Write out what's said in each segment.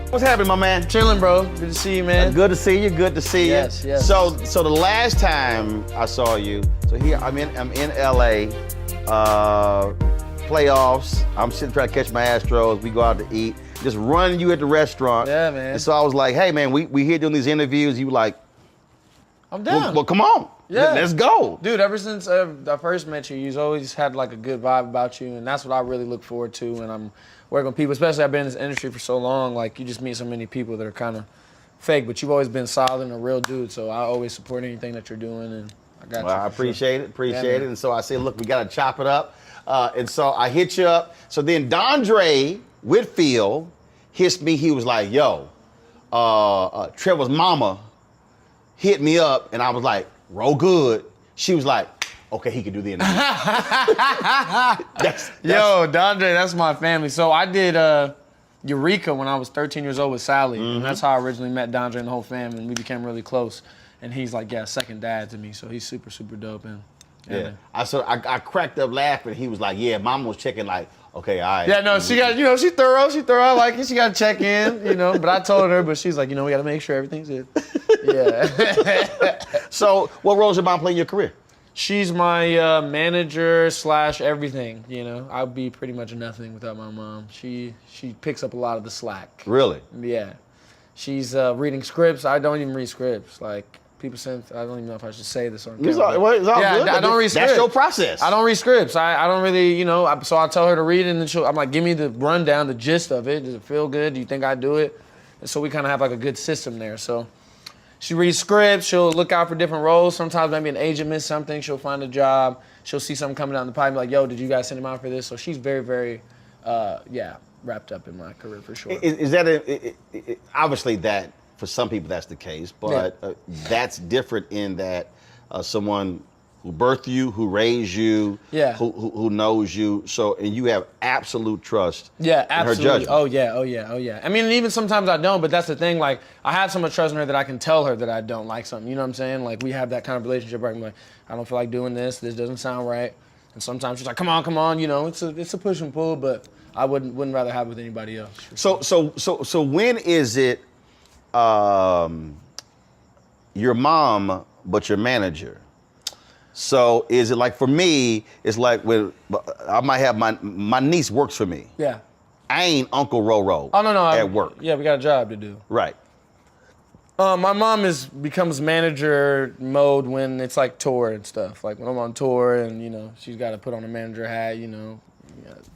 What's happening, my man? Chilling, bro. Good to see you, man. Good to see you. Good to see you. Yes, yes. So the last time I saw you, so here I'm in LA, playoffs. I'm sitting trying to catch my Astros. We go out to eat. Just running you at the restaurant. Yeah, man. And so I was like, hey, man, we here doing these interviews. You were like, I'm down. Well, come on. Yeah. Let's go. Dude, ever since I first met you, you've always had like a good vibe about you, and that's what I really look forward to when I'm working with people, especially I've been in this industry for so long. Like, you just meet so many people that are kind of fake, but you've always been solid and a real dude, so I always support anything that you're doing, and I got you. I appreciate it, Yeah, it. And so I said, look, we got to chop it up. And so I hit you up. So then Dondre Whitfield hits me. He was like, yo, Trevor's mama hit me up, and I was like, roll good. She was like, okay, he can do the interview. Yo, Dondre, that's my family. So I did Eureka when I was 13 years old with Sally, and that's how I originally met Dondre and the whole family, and we became really close. And he's like, yeah, second dad to me, so he's super, super dope. And yeah. I cracked up laughing. He was like, yeah, mom was checking like, okay, all right. Yeah, no, she got, she thorough. I like it. She got to check in, But I told her, but she's like, we got to make sure everything's good. Yeah. So what roles your mom play in your career? She's my manager / everything, I'd be pretty much nothing without my mom. She picks up a lot of the slack. Really? Yeah. She's reading scripts. I don't even read scripts. Like, people send, I don't even know if I should say this on camera. It's all good. I don't read scripts. That's your process. I don't read scripts. I don't really, so I tell her to read it, and then I'm like, give me the rundown, the gist of it. Does it feel good? Do you think I do it? And so we kind of have like a good system there. So she reads scripts. She'll look out for different roles. Sometimes maybe an agent missed something. She'll find a job. She'll see something coming down the pipe and be like, yo, did you guys send him out for this? So she's very, very, wrapped up in my career for sure. Is that obviously that for some people that's the case, but that's different in that someone who birthed you, who raised you, who knows you, and you have absolute trust in her judgment. Oh yeah. I mean, even sometimes I don't, but that's the thing. Like, I have so much trust in her that I can tell her that I don't like something. You know what I'm saying? Like, we have that kind of relationship where I'm like, I don't feel like doing this. This doesn't sound right. And sometimes she's like, come on. It's a push and pull, but I wouldn't rather have it with anybody else. So when is it your mom but your manager? So is it like, for me, it's like when I might have my niece works for me. Yeah. I ain't Uncle Roro at work. Yeah, we got a job to do. Right. My mom becomes manager mode when it's like tour and stuff. Like when I'm on tour and, she's got to put on a manager hat,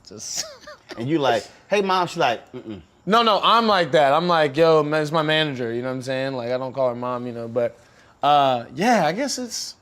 just. And you like, hey, Mom, she's like, mm-mm. No, I'm like that. I'm like, yo, it's my manager, you know what I'm saying? Like, I don't call her mom, but I guess it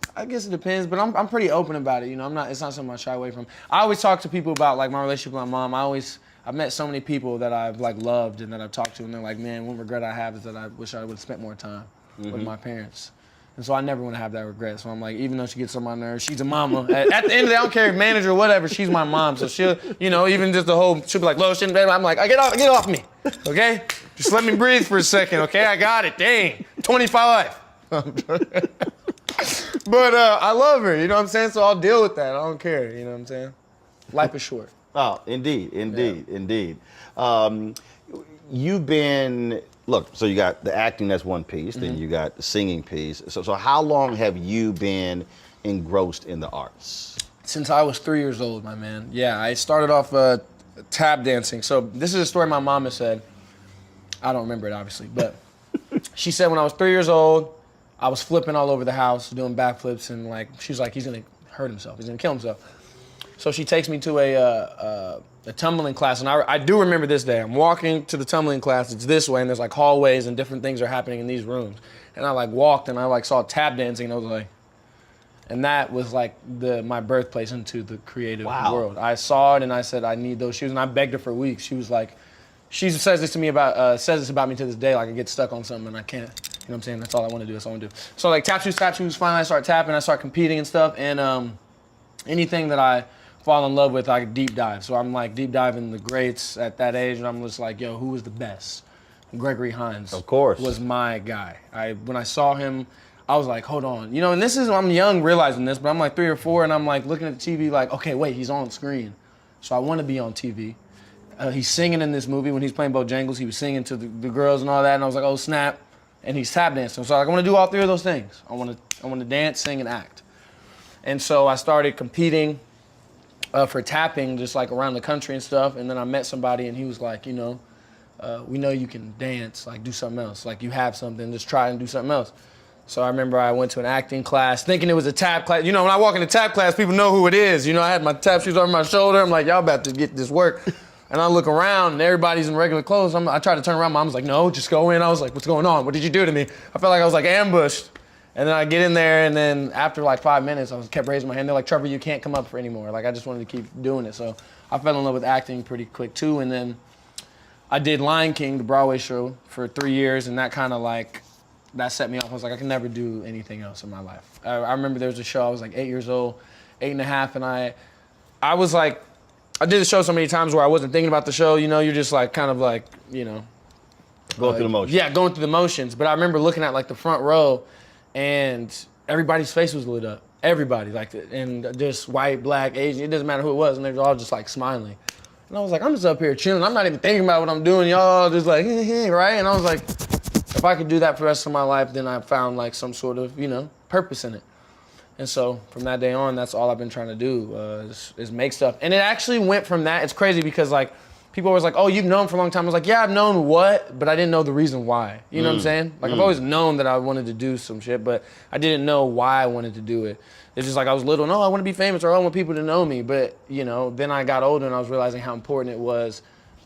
depends, but I'm pretty open about it, it's not something I shy away from. I always talk to people about like my relationship with my mom. I've met so many people that I've like loved and that I've talked to, and they're like, man, one regret I have is that I wish I would have spent more time with my parents. And so I never want to have that regret. So I'm like, even though she gets on my nerves, she's a mama. At the end of the day, I don't care if manager or whatever, she's my mom. So she'll, even just she'll be like, lotion, baby. I'm like, get off me, okay? Just let me breathe for a second, okay? I got it, dang, 25. But I love her, you know what I'm saying? So I'll deal with that, I don't care, you know what I'm saying? Life is short. Oh, indeed. You've been, so you got the acting, that's one piece, then you got the singing piece. So how long have you been engrossed in the arts? Since I was 3 years old, my man. Yeah, I started off tap dancing. So this is a story my mom has said. I don't remember it, obviously, but she said when I was 3 years old, I was flipping all over the house, doing backflips, and like, she's like, he's gonna hurt himself, he's gonna kill himself. So she takes me to a tumbling class, and I do remember this day. I'm walking to the tumbling class, it's this way, and there's like hallways and different things are happening in these rooms. And I like walked and I like saw tap dancing, and I was like, and that was like my birthplace into the creative world. I saw it and I said, I need those shoes, and I begged her for weeks. She was like, she says this to me says this about me to this day, like I get stuck on something and I can't, you know what I'm saying? That's all I want to do, that's all I want to do. So like tap shoes, finally I start tapping, I start competing and stuff, and anything that I fall in love with, I deep dive. So I'm like deep diving the greats at that age, and I'm just like, yo, who was the best? Gregory Hines, of course, was my guy. When I saw him, I was like, hold on. And this is, I'm young realizing this, but I'm like 3 or 4, and I'm like looking at the TV like, okay, wait, he's on screen. So I want to be on TV. he's singing in this movie when he's playing Bojangles. He was singing to the girls and all that, and I was like, oh snap! And he's tap dancing. So I want to do all three of those things. I want to dance, sing, and act. And so I started competing for tapping, just like around the country and stuff. And then I met somebody, and he was like, we know you can dance. Like do something else. Like you have something, just try and do something else. So I remember I went to an acting class thinking it was a tap class. When I walk into tap class, people know who it is. I had my tap shoes over my shoulder. I'm like, y'all about to get this work. And I look around and everybody's in regular clothes. I tried to turn around. Mom's like, no, just go in. I was like, what's going on? What did you do to me? I felt like I was like ambushed. And then I get in there, and then after like 5 minutes, I kept raising my hand. They're like, Trevor, you can't come up for anymore. Like I just wanted to keep doing it. So I fell in love with acting pretty quick too. And then I did Lion King, the Broadway show, for 3 years, and that kind of like, that set me off. I was like, I can never do anything else in my life. I remember there was a show, I was like 8 years old, 8.5, and I was like, I did the show so many times where I wasn't thinking about the show, you're just like, kind of like, Going through the motions. Yeah, going through the motions. But I remember looking at like the front row, and everybody's face was lit up. Everybody, like, and just white, black, Asian, it doesn't matter who it was, and they were all just like smiling. And I was like, I'm just up here chilling. I'm not even thinking about what I'm doing. Y'all just like, right? And I was like, if I could do that for the rest of my life, then I found like some sort of, purpose in it. And so from that day on, that's all I've been trying to do is make stuff. And it actually went from that. It's crazy because like people always like, oh, you've known for a long time. I was like, yeah, I've known what, but I didn't know the reason why. You know what I'm saying? Like I've always known that I wanted to do some shit, but I didn't know why I wanted to do it. It's just like I was little, no, I want to be famous or I want people to know me. But, then I got older and I was realizing how important it was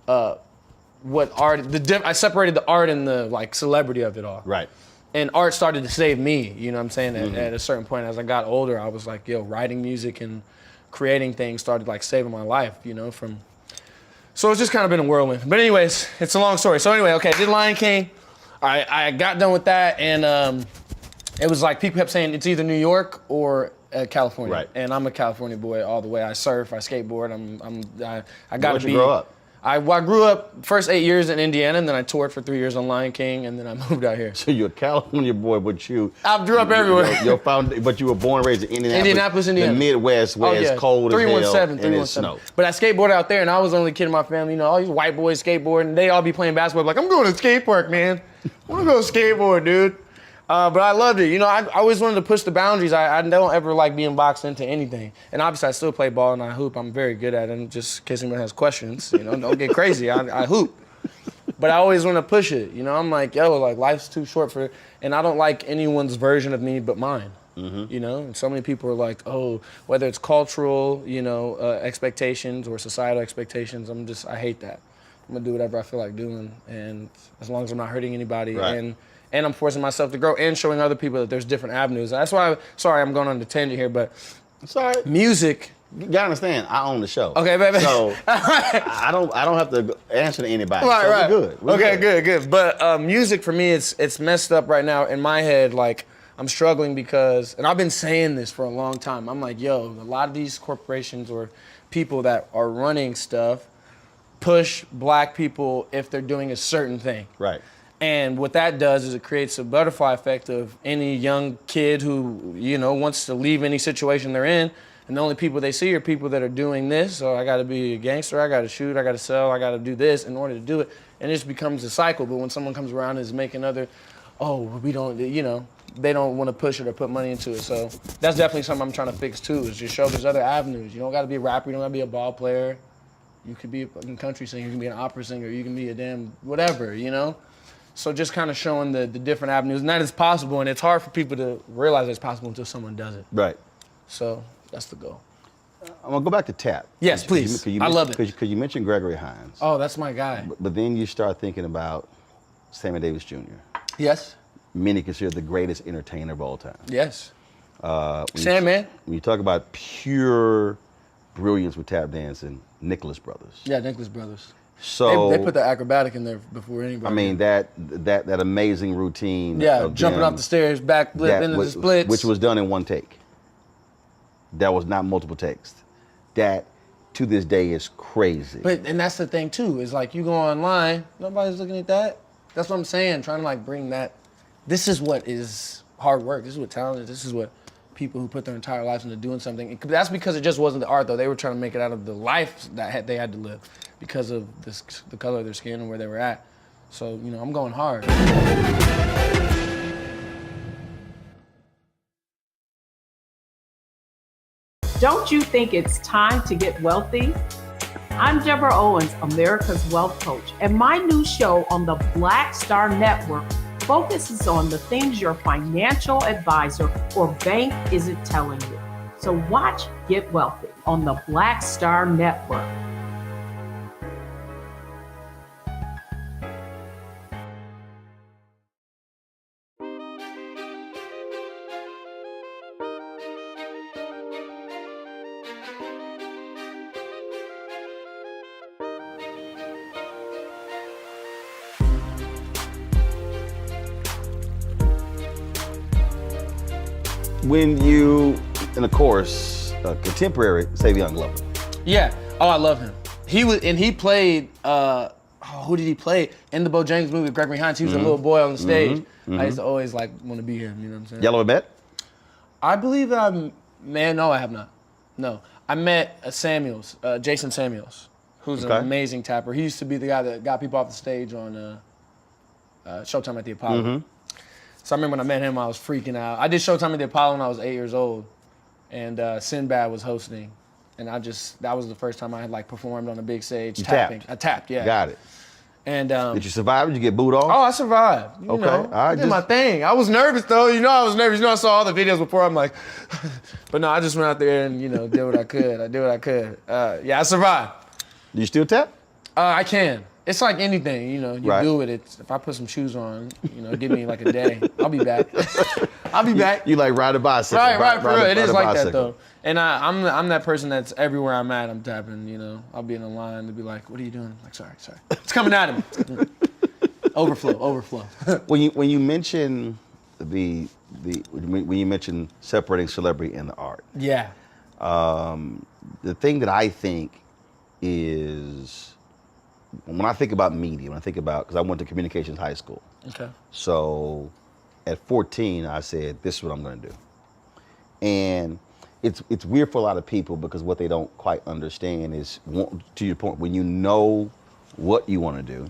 what art, I separated the art and the like celebrity of it all. Right. And art started to save me, you know what I'm saying? At a certain point, as I got older, I was like, writing music and creating things started like saving my life, so it's just kind of been a whirlwind. But anyways, it's a long story. So anyway, okay, did Lion King. I got done with that, and it was like people kept saying it's either New York or California. Right. And I'm a California boy all the way. I surf, I skateboard, I got to be. Where'd you grow up? I grew up first 8 years in Indiana, and then I toured for 3 years on Lion King, and then I moved out here. So you're a California boy, but I grew up everywhere. But you were born and raised in Indianapolis, Indiana. The Midwest, where it's cold as hell 317, and it's snow. But I skateboarded out there, and I was the only kid in my family. All these white boys skateboarding, they all be playing basketball. Like, I'm going to skate park, man. I want to go skateboard, dude. But I loved it. I always wanted to push the boundaries. I don't ever like being boxed into anything. And obviously, I still play ball and I hoop. I'm very good at it. And just in case anyone has questions, don't get crazy. I hoop. But I always want to push it. I'm like, life's too short for it. And I don't like anyone's version of me but mine. And so many people are like, oh, whether it's cultural, expectations or societal expectations, I hate that. I'm going to do whatever I feel like doing. And as long as I'm not hurting anybody. Right. And I'm forcing myself to grow and showing other people that there's different avenues. That's why, sorry, I'm going on a tangent here, but sorry. Music. You gotta understand, I own the show. Okay, baby. So I don't have to answer to anybody. Right, so right. We're good. Good. But music for me, it's messed up right now in my head. Like I'm struggling because, and I've been saying this for a long time. I'm like, a lot of these corporations or people that are running stuff push black people if they're doing a certain thing. Right. And what that does is it creates a butterfly effect of any young kid who, wants to leave any situation they're in. And the only people they see are people that are doing this. So I got to be a gangster. I got to shoot. I got to sell. I got to do this in order to do it. And it just becomes a cycle. But when someone comes around and is making we don't, they don't want to push it or put money into it. So that's definitely something I'm trying to fix too, is just show there's other avenues. You don't got to be a rapper. You don't got to be a ball player. You could be a fucking country singer. You can be an opera singer. You can be a damn whatever, So just kind of showing the different avenues, and that is possible, and it's hard for people to realize it's possible until someone does it. Right. So that's the goal. I'm gonna go back to tap. Yes, please. I love it. Because you mentioned Gregory Hines. Oh, that's my guy. But then you start thinking about Sammy Davis Jr. Yes. Many considered the greatest entertainer of all time. Yes. Man. When you talk about pure brilliance with tap dancing, Nicholas Brothers. Yeah, Nicholas Brothers. So they put the acrobatic in there before anybody. I mean that amazing routine. Yeah, jumping off the stairs, backflip into the splits, which was done in one take. That was not multiple takes. That to this day is crazy. And that's the thing too, is like you go online, nobody's looking at that. That's what I'm saying, trying to like bring that. This is what is hard work. This is what talent is. This is what people who put their entire lives into doing something. That's because it just wasn't the art though. They were trying to make it out of the life that they had to live. because of the color of their skin and where they were at. So, you know, I'm going hard. Don't you think it's time to get wealthy? I'm Deborah Owens, America's Wealth Coach, and my new show on the Black Star Network focuses on the things your financial advisor or bank isn't telling you. So watch Get Wealthy on the Black Star Network. When you, and of course, contemporary Savion Glover. Yeah. Oh, I love him. He played, who did he play? In the Bojangles movie with Gregory Hines. He was a little boy on the stage. I used to always want to be him, you know what I'm saying? Y'all ever met? I believe that no, I have not. No. I met Jason Samuels, who's an amazing tapper. He used to be the guy that got people off the stage on Showtime at the Apollo. So I remember when I met him, I was freaking out. I did Showtime at the Apollo when I was 8 years old, and Sinbad was hosting, and that was the first time I had performed on a big stage. Tapping. I tapped, yeah. Got it. And did you survive? Did you get booed off? Oh, I survived. You know, all right, I did my thing. I was nervous though. You know, I was nervous. You know, I saw all the videos before. I'm like, but no, I just went out there and did what I could. I did what I could. Yeah, I survived. Do you still tap? I can. It's like anything, you do it. If I put some shoes on, give me like a day. I'll be back. I'll be back. You like ride a bicycle. Right, for real. It is like that though. And I'm that person that's everywhere I'm at, I'm tapping, I'll be in a line to be like, what are you doing? I'm like, sorry. It's coming at him. Overflow. When you mention when you mention separating celebrity and the art. Yeah. The thing that I think is, when I think about media, because I went to communications high school. Okay. So at 14, I said, this is what I'm going to do. And it's weird for a lot of people because what they don't quite understand is, to your point, when you know what you want to do,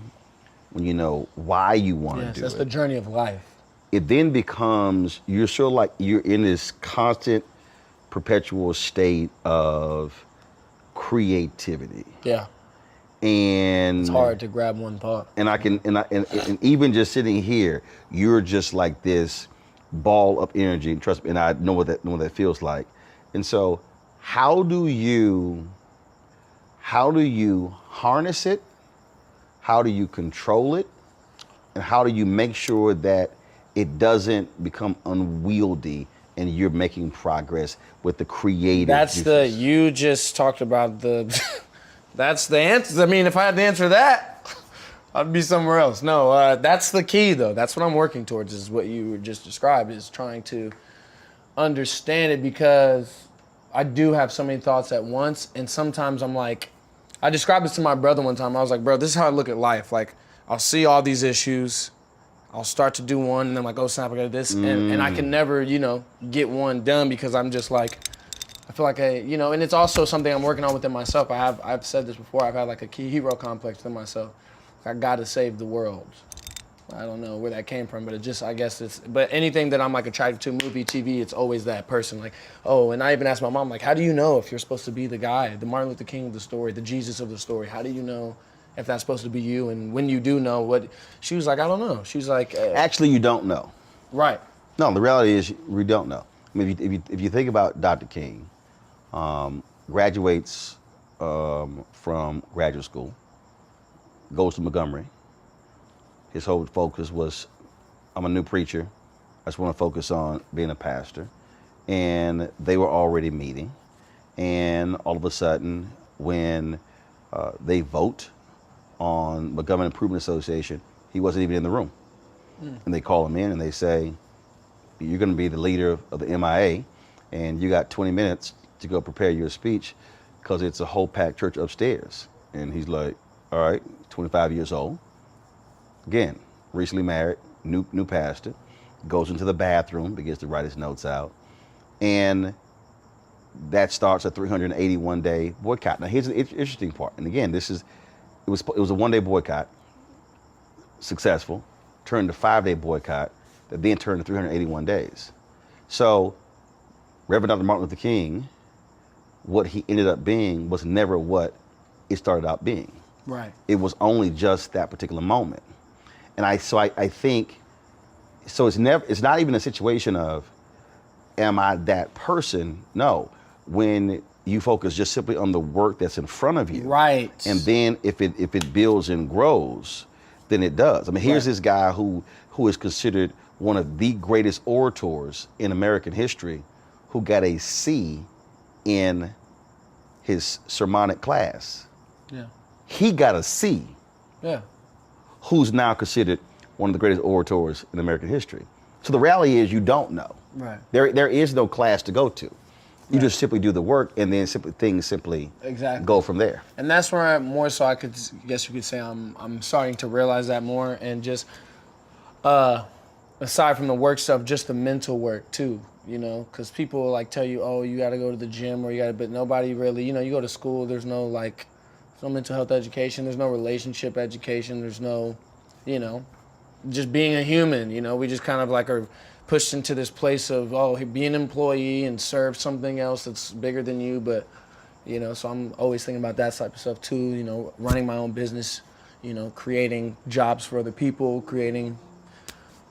when you know why you want to do it. That's the journey of life. It then becomes, you're sort of like, you're in this constant, perpetual state of creativity. Yeah. And it's hard to grab one thought. And and even just sitting here, you're just like this ball of energy. And trust me, and I know what that feels like. And so, how do you harness it? How do you control it? And how do you make sure that it doesn't become unwieldy and you're making progress with the creative? You just talked about that's the answer. I mean, if I had to answer that, I'd be somewhere else. No, that's the key though. That's what I'm working towards, is what you just described, is trying to understand it, because I do have so many thoughts at once. And sometimes I'm like, I described this to my brother one time. I was like, bro, this is how I look at life. Like, I'll see all these issues, I'll start to do one, and then I'm like, oh snap, I got this. And I can never, get one done, because I'm just like, I feel like and it's also something I'm working on within myself. I've said this before, I've had like a key hero complex within myself. I gotta save the world. I don't know where that came from, but but anything that I'm like attracted to, movie, TV, it's always that person. Like, oh, and I even asked my mom, like, how do you know if you're supposed to be the guy, the Martin Luther King of the story, the Jesus of the story? How do you know if that's supposed to be you? And when you do know, what? She was like, I don't know. She was like, actually, you don't know. Right. No, the reality is we don't know. I mean, if you think about Dr. King, graduates from graduate school, goes to Montgomery. His whole focus was, I'm a new preacher. I just want to focus on being a pastor. And they were already meeting. And all of a sudden, when they vote on Montgomery Improvement Association, he wasn't even in the room. And they call him in and they say, you're going to be the leader of the MIA, and you got 20 minutes to go prepare your speech, because it's a whole packed church upstairs. And he's like, all right, 25 years old. Again, recently married, new pastor, goes into the bathroom, begins to write his notes out. And that starts a 381-day boycott. Now, here's the interesting part. And again, this is it was a 1-day boycott, successful, turned to 5-day boycott, that then turned to 381 days. So Reverend Dr. Martin Luther King, what he ended up being was never what it started out being. Right. It was only just that particular moment. And I think, so it's not even a situation of, am I that person? No. When you focus just simply on the work that's in front of you. Right. And then if it builds and grows, then it does. I mean, here's this guy who is considered one of the greatest orators in American history, who got a C in his sermonic class. Yeah. He got a C. Yeah. Who's now considered one of the greatest orators in American history. So the reality is, you don't know. Right. There is no class to go to. You just simply do the work, and then things simply go from there. And that's where more so I guess you could say I'm starting to realize that more, and just aside from the work stuff, just the mental work too. You know, because people like tell you, oh, you got to go to the gym, or but nobody really, you know, you go to school, there's no mental health education, there's no relationship education, there's no, you know, just being a human. You know, we just kind of like are pushed into this place of, oh, be an employee and serve something else that's bigger than you. But, you know, so I'm always thinking about that type of stuff too, you know, running my own business, you know, creating jobs for other people, creating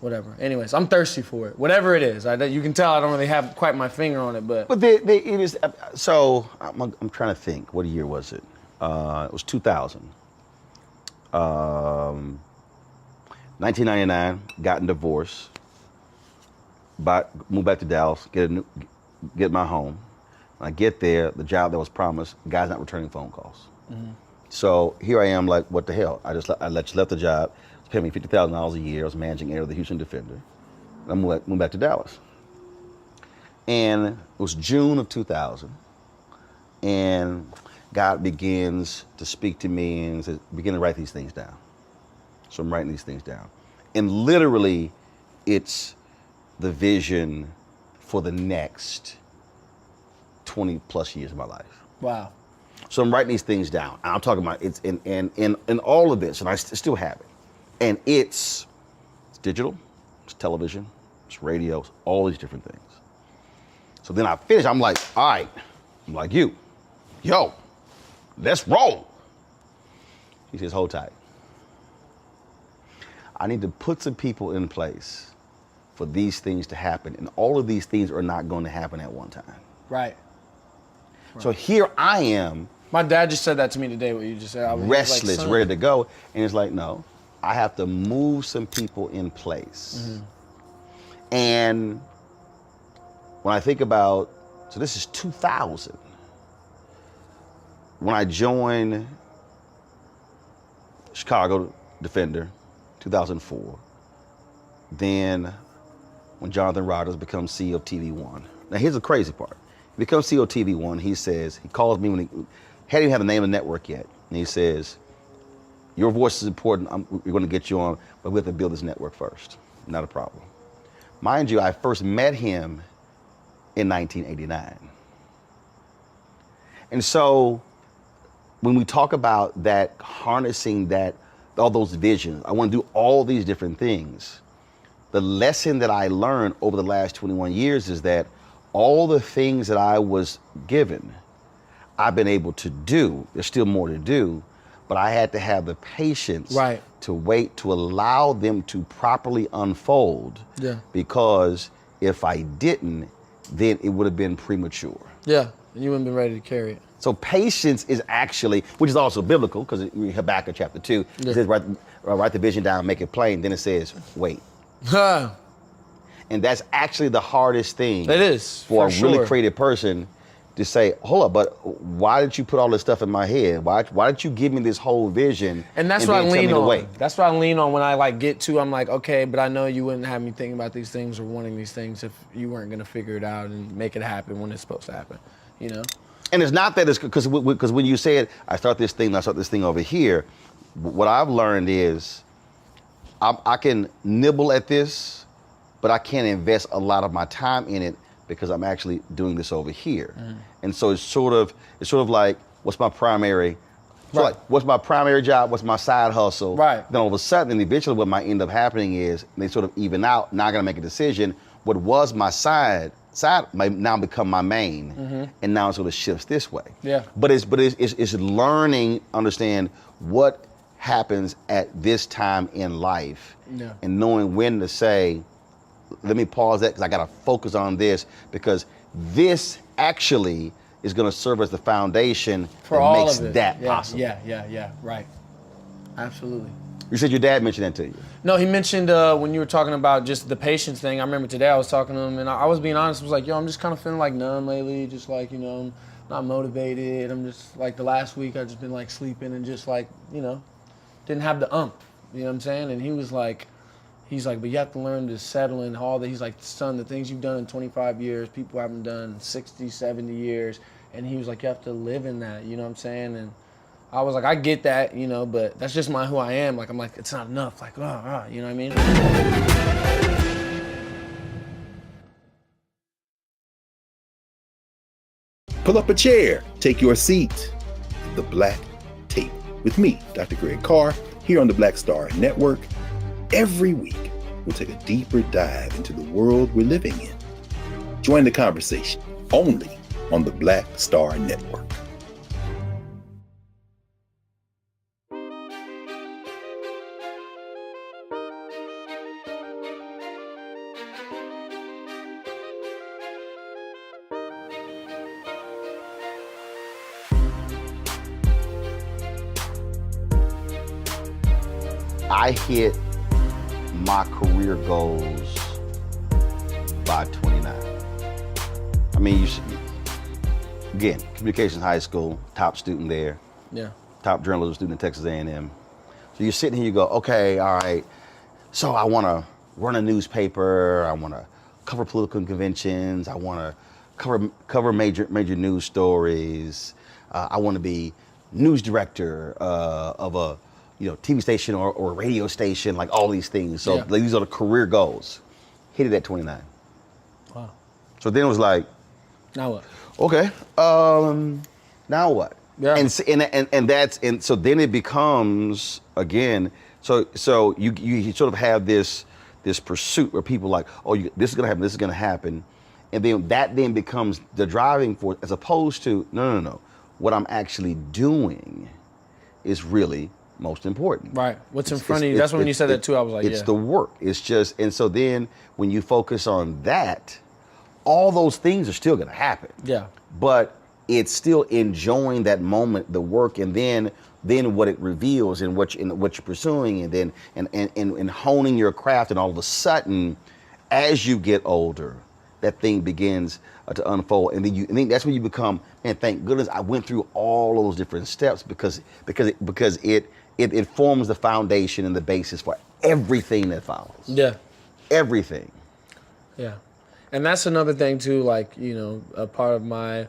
whatever. Anyways, I'm thirsty for it, whatever it is. You can tell I don't really have quite my finger on it, but. But it is, so I'm trying to think, what year was it? It was 2000. 1999, gotten divorced. Moved back to Dallas, get my home. When I get there, the job that was promised, guy's not returning phone calls. Mm-hmm. So here I am, like, what the hell? I left the job. It's paying me $50,000 a year. I was managing editor of the Houston Defender. I moved back to Dallas. And it was June of 2000. And God begins to speak to me and says, begin to write these things down. So I'm writing these things down. And literally, it's the vision for the next 20 plus years of my life. Wow. So I'm writing these things down. I'm talking about it's in all of this, and I still have it. And it's digital, it's television, it's radio, it's all these different things. So then I finish, I'm like, all right, I'm like, yo, let's roll. He says, hold tight. I need to put some people in place for these things to happen. And all of these things are not going to happen at one time. Right. So here I am. My dad just said that to me today, what you just said. I was restless, like, ready to go. And it's like, no, I have to move some people in place. Mm-hmm. And when I think about, so this is 2000. When I joined Chicago Defender, 2004, then when Jonathan Rodgers becomes CEO of TV One. Now here's the crazy part. He becomes CEO of TV One, he calls me when he hadn't even had the name of the network yet. And he says, your voice is important, we're gonna get you on, but we have to build this network first. Not a problem. Mind you, I first met him in 1989. And so when we talk about that, harnessing that, all those visions, I want to do all these different things. The lesson that I learned over the last 21 years is that all the things that I was given, I've been able to do. There's still more to do, but I had to have the patience to wait to allow them to properly unfold. Yeah. Because if I didn't, then it would have been premature. Yeah, you wouldn't been ready to carry it. So patience is actually, which is also biblical, because in Habakkuk chapter 2, it says, write the vision down, make it plain. Then it says, wait. And that's actually the hardest thing. It is, for a really creative person to say, hold up, but why did you put all this stuff in my head? Why did you give me this whole vision? And that's what I lean on. That's what I lean on when I I'm like, okay, but I know you wouldn't have me thinking about these things or wanting these things if you weren't gonna figure it out and make it happen when it's supposed to happen, you know? And it's not that it's because when you say it, I start this thing over here, what I've learned is I can nibble at this, but I can't invest a lot of my time in it because I'm actually doing this over here. Mm. And so it's sort of like, what's my primary So like, what's my primary job? What's my side hustle? Right. Then all of a sudden, eventually what might end up happening is they sort of even out. Now I got to make a decision. What was my side might now become my main, and now it sort of shifts this way. Yeah. But it's learning, understand what happens at this time in life, and knowing when to say, let me pause that because I got to focus on this because this actually is going to serve as the foundation for that all makes of it. that possible. Yeah, right. Absolutely. You said your dad mentioned that to you. No, he mentioned when you were talking about just the patience thing. I remember today I was talking to him and I was being honest. I was like, yo, I'm just kind of feeling like numb lately. Just like, you know, I'm not motivated. I'm just like the last week I've just been like sleeping and just like, you know, didn't have the you know what I'm saying? And he was like, he's like, but you have to learn to settle in all that. He's like, son, the things you've done in 25 years, people haven't done in 60, 70 years. And he was like, you have to live in that, you know what I'm saying? And I was like, I get that, you know, but that's just who I am. Like, I'm like, it's not enough. Like, you know what I mean? Pull up a chair, take your seat. The Black Tape with me, Dr. Greg Carr, here on the Black Star Network. Every week, we'll take a deeper dive into the world we're living in. Join the conversation only on the Black Star Network. I hit my career goals by 29. I mean, again, communications high school, top student there. Yeah. Top journalism student in Texas A&M. So you're sitting here, you go, okay, all right. So I want to run a newspaper. I want to cover political conventions. I want to cover major news stories. I want to be news director of a TV station or a radio station, like all these things. So these are the career goals. Hit it at 29. Wow. So then it was like, now what? Okay. Now what? Yeah. And so then it becomes again. So you sort of have this pursuit where people are like, oh, this is gonna happen. This is gonna happen, and then that becomes the driving force as opposed to no. What I'm actually doing is really most important. Right. What's in front of you? That's when you said that too. I was like, it's the work. It's just, and so then when you focus on that, all those things are still going to happen. Yeah. But it's still enjoying that moment, the work, and then what it reveals and what you're pursuing, and then and honing your craft, and all of a sudden, as you get older, that thing begins to unfold, and then that's when you become, man, thank goodness I went through all those different steps because it forms the foundation and the basis for everything that follows. Yeah. Everything. Yeah. And that's another thing too, like, a part of my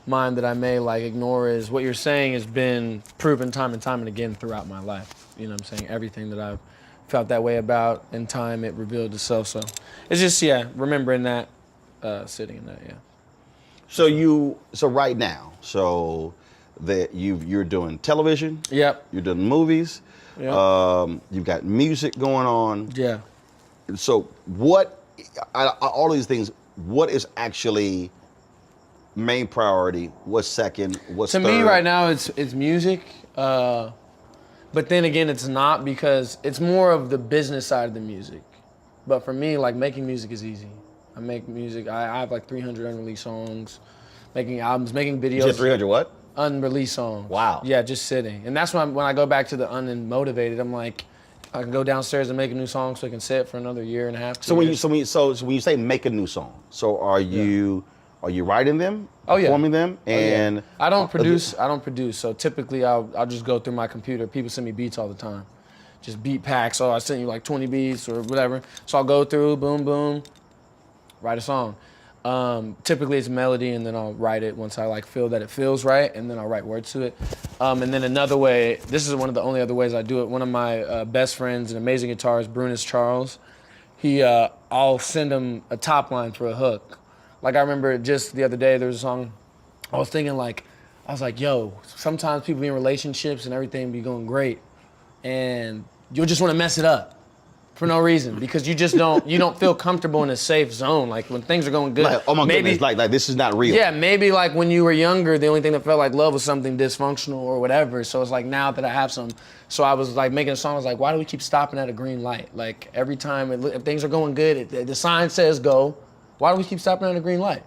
mind that I may like ignore is what you're saying has been proven time and time and again throughout my life. You know what I'm saying? Everything that I've felt that way about, in time it revealed itself. So it's just, remembering that, sitting in that, So right now, that you're doing television. Yep. You're doing movies. Yep. You've got music going on. Yeah. So all these things, what is actually main priority? What's second? What's third? To me right now, it's music. But then again, it's not, because it's more of the business side of the music. But for me, like, making music is easy. I make music. I have like 300 unreleased songs, making albums, making videos. You said 300 what? Unreleased songs. Wow. Yeah, just sitting. And that's when I go back to the unmotivated, I'm like, I can go downstairs and make a new song so I can sit for another year and a half. So when you say make a new song, so are you writing them? Oh yeah. Performing them? And I don't produce. So typically I'll just go through my computer. People send me beats all the time. Just beat packs. So I send you like 20 beats or whatever. So I'll go through, boom, boom, write a song. Typically it's melody, and then I'll write it once I feel that it feels right, and then I'll write words to it. And then another way, this is one of the only other ways I do it. One of my best friends, an amazing guitarist, Brunius Charles, I'll send him a top line for a hook. Like, I remember just the other day, there was a song, I was thinking like, I was like, yo, sometimes people be in relationships and everything be going great, and you'll just want to mess it up for no reason because you don't feel comfortable in a safe zone. Like when things are going good, Like, oh my goodness, like this is not real. Yeah, maybe like when you were younger, the only thing that felt like love was something dysfunctional or whatever. So it's like now that I have some, so I was like making a song. I was like, why do we keep stopping at a green light? Like every time if things are going good, the sign says go. Why do we keep stopping at a green light?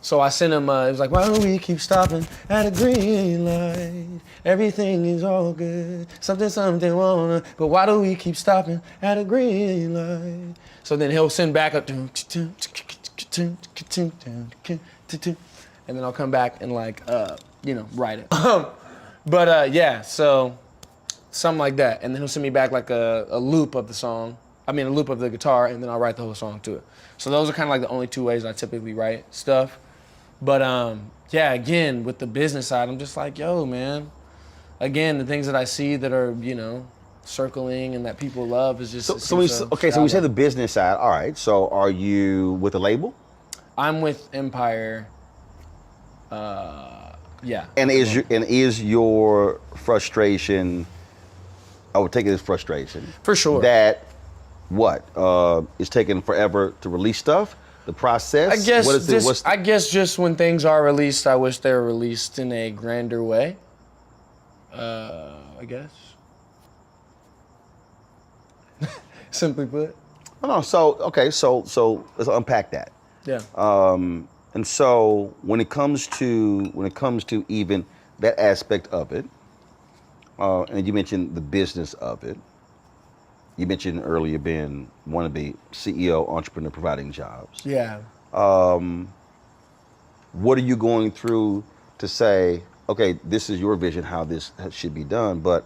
So I sent him, it was like, why do we keep stopping at a green light? Everything is all good, something wanna, but why do we keep stopping at a green light? So then he'll send back up, and then I'll come back and like, write it. But yeah, so something like that. And then he'll send me back like a loop of the song. I mean, a loop of the guitar, and then I'll write the whole song to it. So those are kind of like the only two ways I typically write stuff. But yeah, again, with the business side, I'm just like, yo, man. Again, the things that I see that are, circling and that people love is just. So we say the business side. All right. So are you with a label? I'm with Empire. Yeah. And is your frustration? I would take it as frustration. For sure. That it's taking forever to release stuff. The process. I guess just when things are released, I wish they were released in a grander way. I guess. Simply put. No. So let's unpack that. Yeah. And so when it comes to even that aspect of it, and you mentioned the business of it. You mentioned earlier being want to be CEO, entrepreneur, providing jobs. Yeah. What are you going through to say, okay, this is your vision, how this should be done, but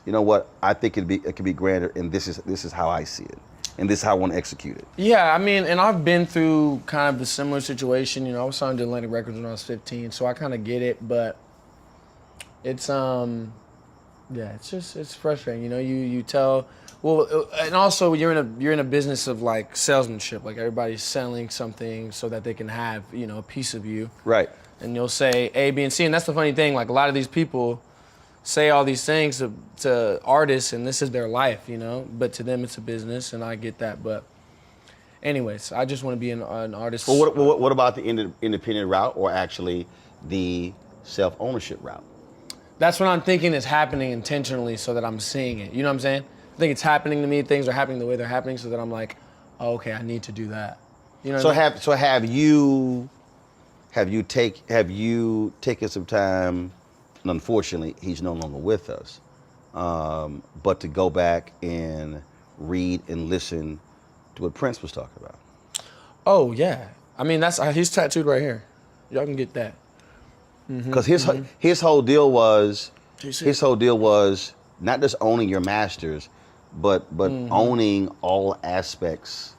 you know what? I think it could be grander, and this is how I see it, and this is how I want to execute it. Yeah, I mean, and I've been through kind of a similar situation. I was signed to Atlantic Records when I was 15, so I kind of get it, but it's it's frustrating. You tell. Well, and also you're in a business of like salesmanship. Like everybody's selling something so that they can have a piece of you. Right. And you'll say A, B, and C, and that's the funny thing. Like a lot of these people say all these things to artists, and this is their life, But to them, it's a business, and I get that. But anyways, I just want to be an artist. Well, what about the independent route, or actually the self-ownership route? That's what I'm thinking is happening intentionally, so that I'm seeing it. You know what I'm saying? I think it's happening to me. Things are happening the way they're happening, so that I'm like, oh, okay, I need to do that. Have you taken some time? And unfortunately, he's no longer with us. But to go back and read and listen to what Prince was talking about. Oh yeah, I mean he's tattooed right here. Y'all can get that. Because his whole deal was not just owning your masters, but owning all aspects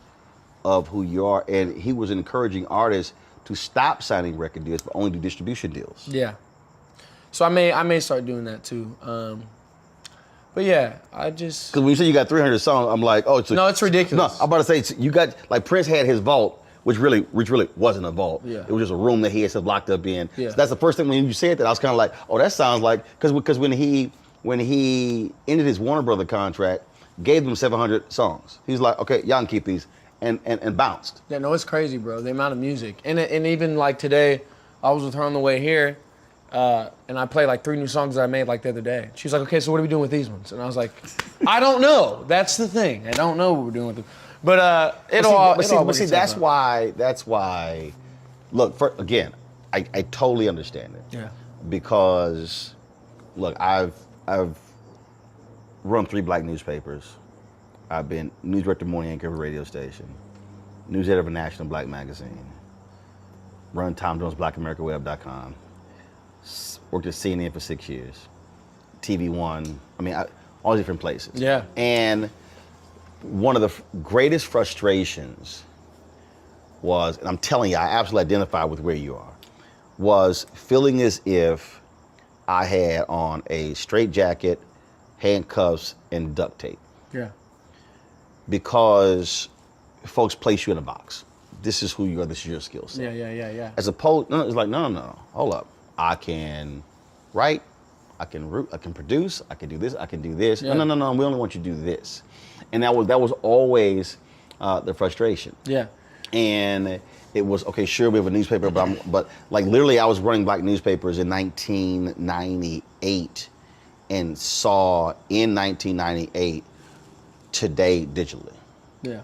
of who you are. And he was encouraging artists to stop signing record deals, but only do distribution deals. Yeah. So I may start doing that too. But yeah, I just because when you say you got 300 songs, I'm like, oh, no, it's ridiculous. No, I'm about to say you got like Prince had his vault, which really wasn't a vault. Yeah. It was just a room that he had stuff locked up in. Yeah. So that's the first thing when you said that I was kind of like, oh, that sounds like because when he ended his Warner Brother contract, gave them 700 songs. He's like, okay, y'all can keep these, and bounced. Yeah, no, it's crazy, bro. The amount of music, and even like today, I was with her on the way here, and I played like 3 new songs that I made like the other day. She's like, okay, so what are we doing with these ones? And I was like, I don't know. That's the thing. I don't know what we're doing with them. But that's why. Look, again, I totally understand it. Yeah. Because, look, I've run 3 black newspapers. I've been news director, morning anchor of a radio station, news editor of a national black magazine, run Tom Jones BlackAmericaWeb.com, worked at CNN for 6 years, TV One. I mean, all different places. Yeah. And one of the greatest frustrations was, and I'm telling you, I absolutely identify with where you are, was feeling as if I had on a straitjacket, handcuffs, and duct tape. Yeah. Because folks place you in a box. This is who you are, this is your skill set. Yeah. As opposed, it's like, no, hold up. I can write, I can produce, I can do this, I can do this. Yeah. No, we only want you to do this. And that was always the frustration. Yeah. And it was, okay, sure, we have a newspaper, but like literally I was running black newspapers in 1998 and saw in 1998 Today digitally. Yeah.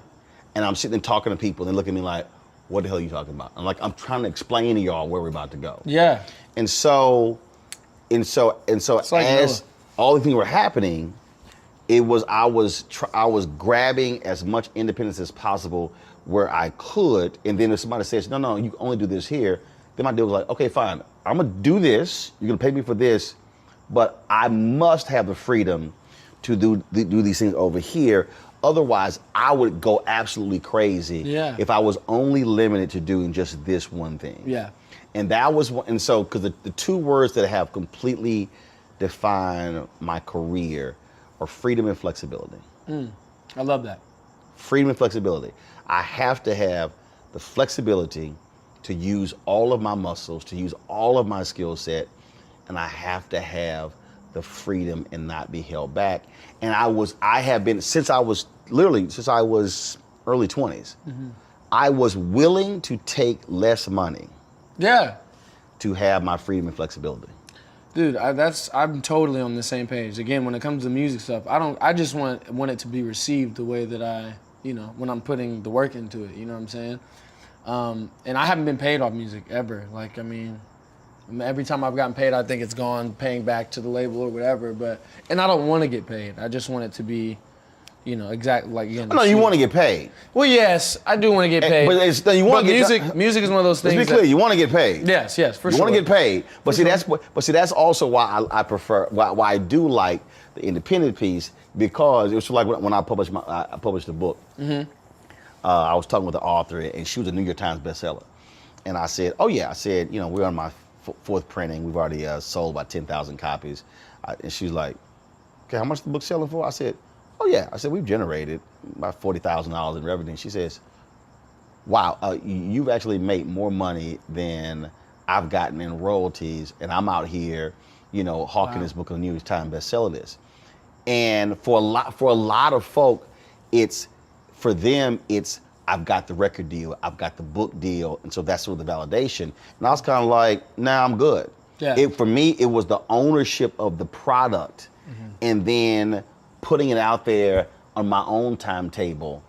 And I'm sitting there talking to people and they look at me like, what the hell are you talking about? I'm like, I'm trying to explain to y'all where we're about to go. Yeah. And so It's like as Noah. all the things were happening, I was grabbing as much independence as possible where I could. And then if somebody says, no, you can only do this here, then my deal was like, okay, fine, I'm gonna do this. You're gonna pay me for this, but I must have the freedom to do these things over here. Otherwise, I would go absolutely crazy if I was only limited to doing just this one thing. Yeah. And that was, and so, because the two words that have completely defined my career are freedom and flexibility. I love that. Freedom and flexibility. I have to have the flexibility to use all of my muscles, to use all of my skill set, and I have to have the freedom and not be held back. And I have been, since I was early 20s, I was willing to take less money Yeah. to have my freedom and flexibility. Dude, I'm totally on the same page. Again, when it comes to music stuff, I just want it to be received the way that when I'm putting the work into it, you know what I'm saying? And I haven't been paid off music ever. Like, I mean, every time I've gotten paid, I think it's gone paying back to the label or whatever, and I don't want to get paid. I just want it to be, exactly like, again. No, you want to get paid. Well, yes, I do want to get paid. But you want to get music is one of those things. Let's be clear, you want to get paid. Yes, for sure. You want to get paid. But that's also why I prefer, why I do like the independent piece, because it was like when I published the book. I was talking with the author, and she was a New York Times bestseller. And I said, we're on my fourth printing. We've already sold about 10,000 copies. And she was like, okay, how much the book selling for? I said, oh yeah. I said, we've generated about $40,000 in revenue. She says, wow, you've actually made more money than I've gotten in royalties, and I'm out here, hawking this book on the New York Times bestseller list. And for a lot of folk, for them, I've got the record deal, I've got the book deal, and so that's sort of the validation. And I was kind of like, nah, I'm good. Yeah. For me, it was the ownership of the product, and then putting it out there on my own timetable.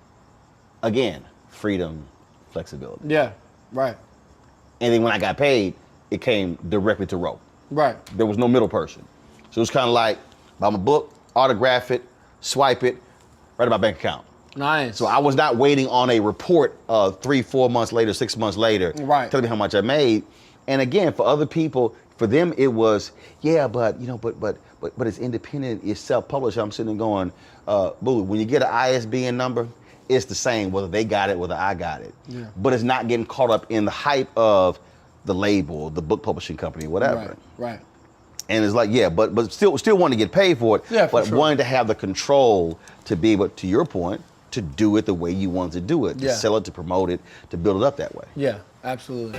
Again, freedom, flexibility. Yeah, right. And then when I got paid, it came directly to Roe. Right. There was no middle person. So it was kind of like, buy my book, autograph it, swipe it, right in my bank account. Nice. So I was not waiting on a report 3-4 months later, 6 months later, telling me how much I made. And again, for other people, for them it was, but it's independent, it's self-published. I'm sitting there going, boo, when you get an ISBN number, it's the same whether they got it, whether I got it. Yeah. But it's not getting caught up in the hype of the label, the book publishing company, whatever. Right. And it's like, but still wanting to get paid for it, but sure. wanting to have the control to be able, to your point, to do it the way you want to do it, to sell it, to promote it, to build it up that way. Yeah, absolutely.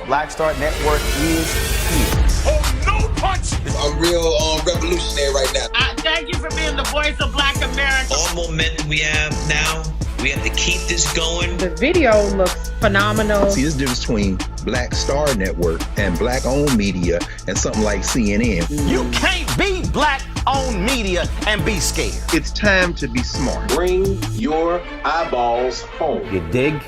Black Star Network is here. Oh, no punch! I'm real revolutionary right now. Thank you for being the voice of Black America. All momentum we have now, we have to keep this going. The video looks phenomenal. See, there's a difference between Black Star Network and black-owned media and something like CNN. You can't be black-owned media and be scared. It's time to be smart. Bring your eyeballs home. You dig?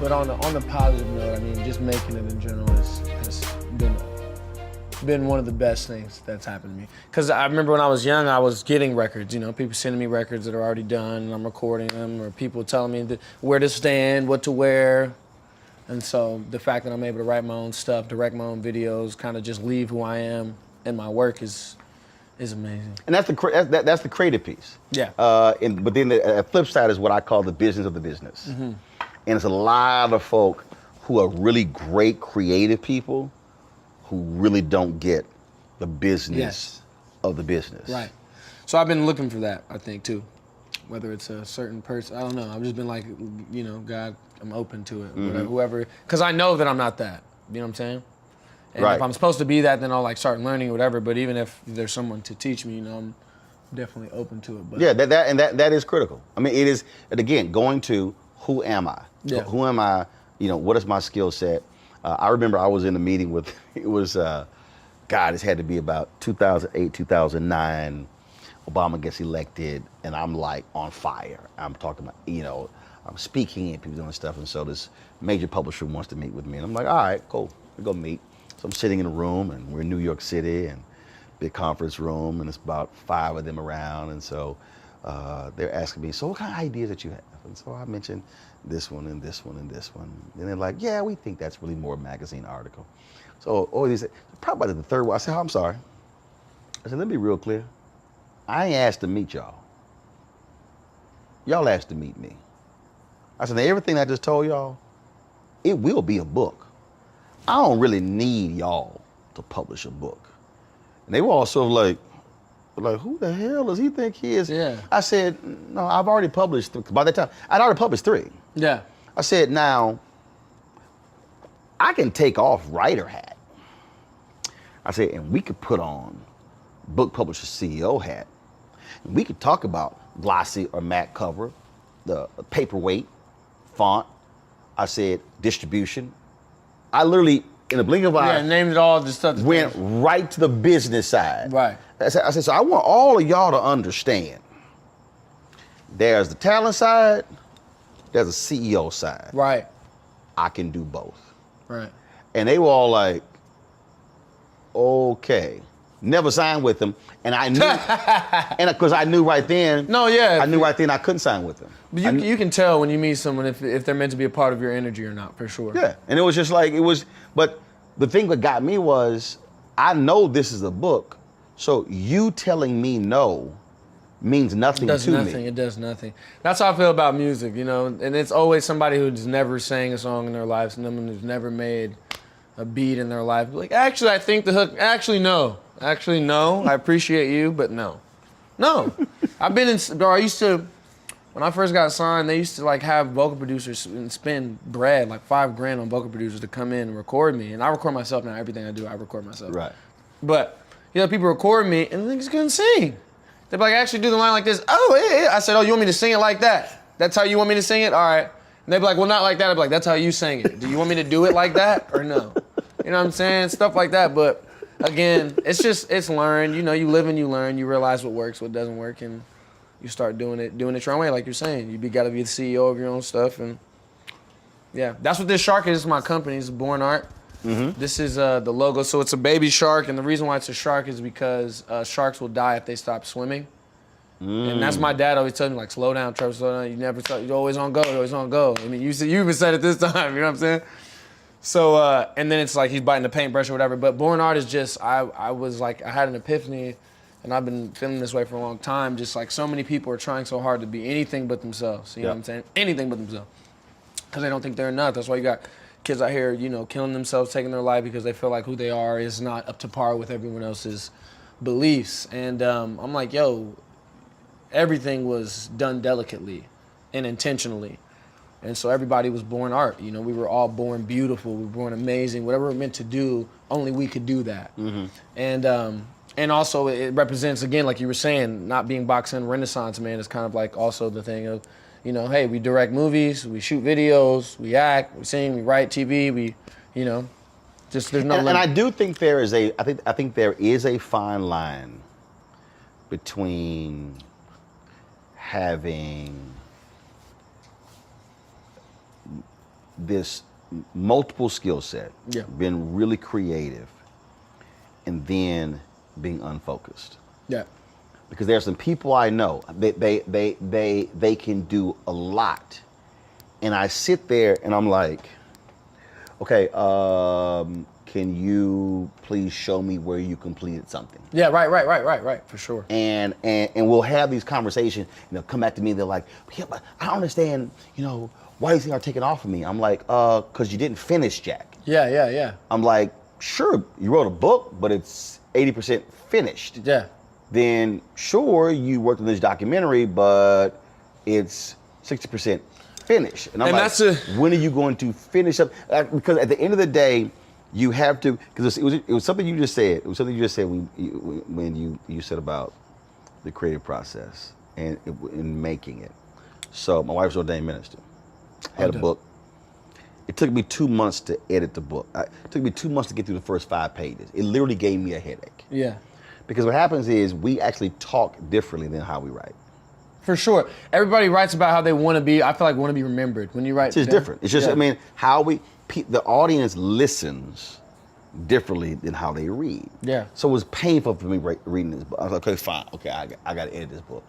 But on the positive note, I mean, just making it in general has been one of the best things that's happened to me. Because I remember when I was young, I was getting records. People sending me records that are already done, and I'm recording them, or people telling me where to stand, what to wear. And so the fact that I'm able to write my own stuff, direct my own videos, kind of just leave who I am in my work is It's amazing. And that's that's the creative piece. Yeah. But then the flip side is what I call the business of the business. And it's a lot of folk who are really great creative people who really don't get the business of the business. Right. So I've been looking for that, I think, too. Whether it's a certain person, I don't know. I've just been like, you know, God, I'm open to it. Whatever, whoever, because I know that I'm not that. You know what I'm saying? And if I'm supposed to be that, then I'll like start learning or whatever. But even if there's someone to teach me, you know, I'm definitely open to it. But yeah, that is critical. I mean, it is, and again, going to who am I? Yeah. Who am I? You know, what is my skill set? I remember I was in a meeting with, it was, God, this had to be about 2008, 2009. Obama gets elected, and I'm like on fire. I'm talking about, you know, I'm speaking and people doing stuff, and so this major publisher wants to meet with me, and I'm like, all right, cool, we go meet. So I'm sitting in a room, and we're in New York City, and big conference room, and it's about 5 of them around, and so they're asking me, so what kind of ideas that you have? And so I mentioned this one and this one and this one, and they're like, yeah, we think that's really more a magazine article. So, they said, probably the third one. I said, oh, I'm sorry. I said, let me be real clear. I ain't asked to meet y'all. Y'all asked to meet me. I said, now everything I just told y'all, it will be a book. I don't really need y'all to publish a book. And they were all sort of like, who the hell does he think he is? Yeah. I said, no, I've already published, by that time, I'd already published 3. Yeah. I said, now, I can take off writer hat. I said, and we could put on book publisher CEO hat. And we could talk about glossy or matte cover, the paperweight, font. I said, distribution. I literally, in a blink of an eye, named it all the stuff. Went right to the business side. Right. I said, so I want all of y'all to understand. There's the talent side, there's a CEO side. Right. I can do both. Right. And they were all like, okay. Never signed with them. And I knew, and because I knew right then. No, yeah. I knew right then I couldn't sign with them. But you can tell when you meet someone if they're meant to be a part of your energy or not, for sure. Yeah. And it was just like, but the thing that got me was, I know this is a book, so you telling me no means nothing to me. It does nothing. That's how I feel about music, you know, and it's always somebody who's never sang a song in their life, someone who's never made a beat in their life. Like, actually, I think the hook, actually, no, I appreciate you, but no. No. I've been in, bro, I used to, when I first got signed, they used to like have vocal producers and spend bread, like $5,000 on vocal producers to come in and record me. And I record myself now, everything I do, I record myself. Right. But, you know, people record me and the niggas couldn't sing. They'd be like, actually do the line like this. Oh, yeah. I said, oh, you want me to sing it like that? That's how you want me to sing it? All right. And they'd be like, well, not like that. I'd be like, that's how you sang it. Do you want me to do it like that or no? You know what I'm saying? Stuff like that. But again, it's learned. You know, you live and you learn. You realize what works, what doesn't work, and you start doing it your own way, like you're saying. You got to be the CEO of your own stuff. And yeah, that's what this shark is. It's my company. It's Born Art. Mm-hmm. This is the logo. So it's a baby shark, and the reason why it's a shark is because sharks will die if they stop swimming. And that's my dad always tells me, like, slow down, Trevor, slow down. You never stop. You're always on go. You're always on go. I mean, you even said it this time. You know what I'm saying? So and then it's like he's biting the paintbrush or whatever. But Born Art is just I was like, I had an epiphany, and I've been feeling this way for a long time. Just like so many people are trying so hard to be anything but themselves. You know what I'm saying? Anything but themselves, because they don't think they're enough. That's why you got kids out here, you know, killing themselves, taking their life because they feel like who they are is not up to par with everyone else's beliefs. And I'm like, yo, everything was done delicately and intentionally. And so everybody was born art. You know, we were all born beautiful. We were born amazing. Whatever we're meant to do, only we could do that. Mm-hmm. And also it represents, again, like you were saying, not being boxing Renaissance man is kind of like also the thing of, you know, hey, we direct movies, we shoot videos, we act, we sing, we write TV, we, you know, just there's no limit. And I do think there is I think there is a fine line between having this multiple skill set, being really creative, and then being unfocused. Yeah. Because there are some people I know, they can do a lot. And I sit there and I'm like, okay, can you please show me where you completed something? Yeah, right, for sure. And we'll have these conversations, and they'll come back to me, and they're like, yeah, but I don't understand, why do you think are taking off of me? I'm like, because you didn't finish, Jack. Yeah. I'm like, sure, you wrote a book, but it's 80% finished. Yeah. Then sure, you worked on this documentary, but it's 60% finished. And I'm like, when are you going to finish up? Because at the end of the day, you have to, because it was something you just said. It was something you just said when you said about the creative process and in making it. So my wife's ordained minister. Had a book. It took me 2 months to edit the book. It took me 2 months to get through the first 5 pages. It literally gave me a headache. Yeah. Because what happens is we actually talk differently than how we write. For sure. Everybody writes about how they want to be. I feel like want to be remembered. When you write, it's just different. It's just, the audience listens differently than how they read. Yeah. So it was painful for me reading this book. I was like, okay, fine. Okay, I got to edit this book.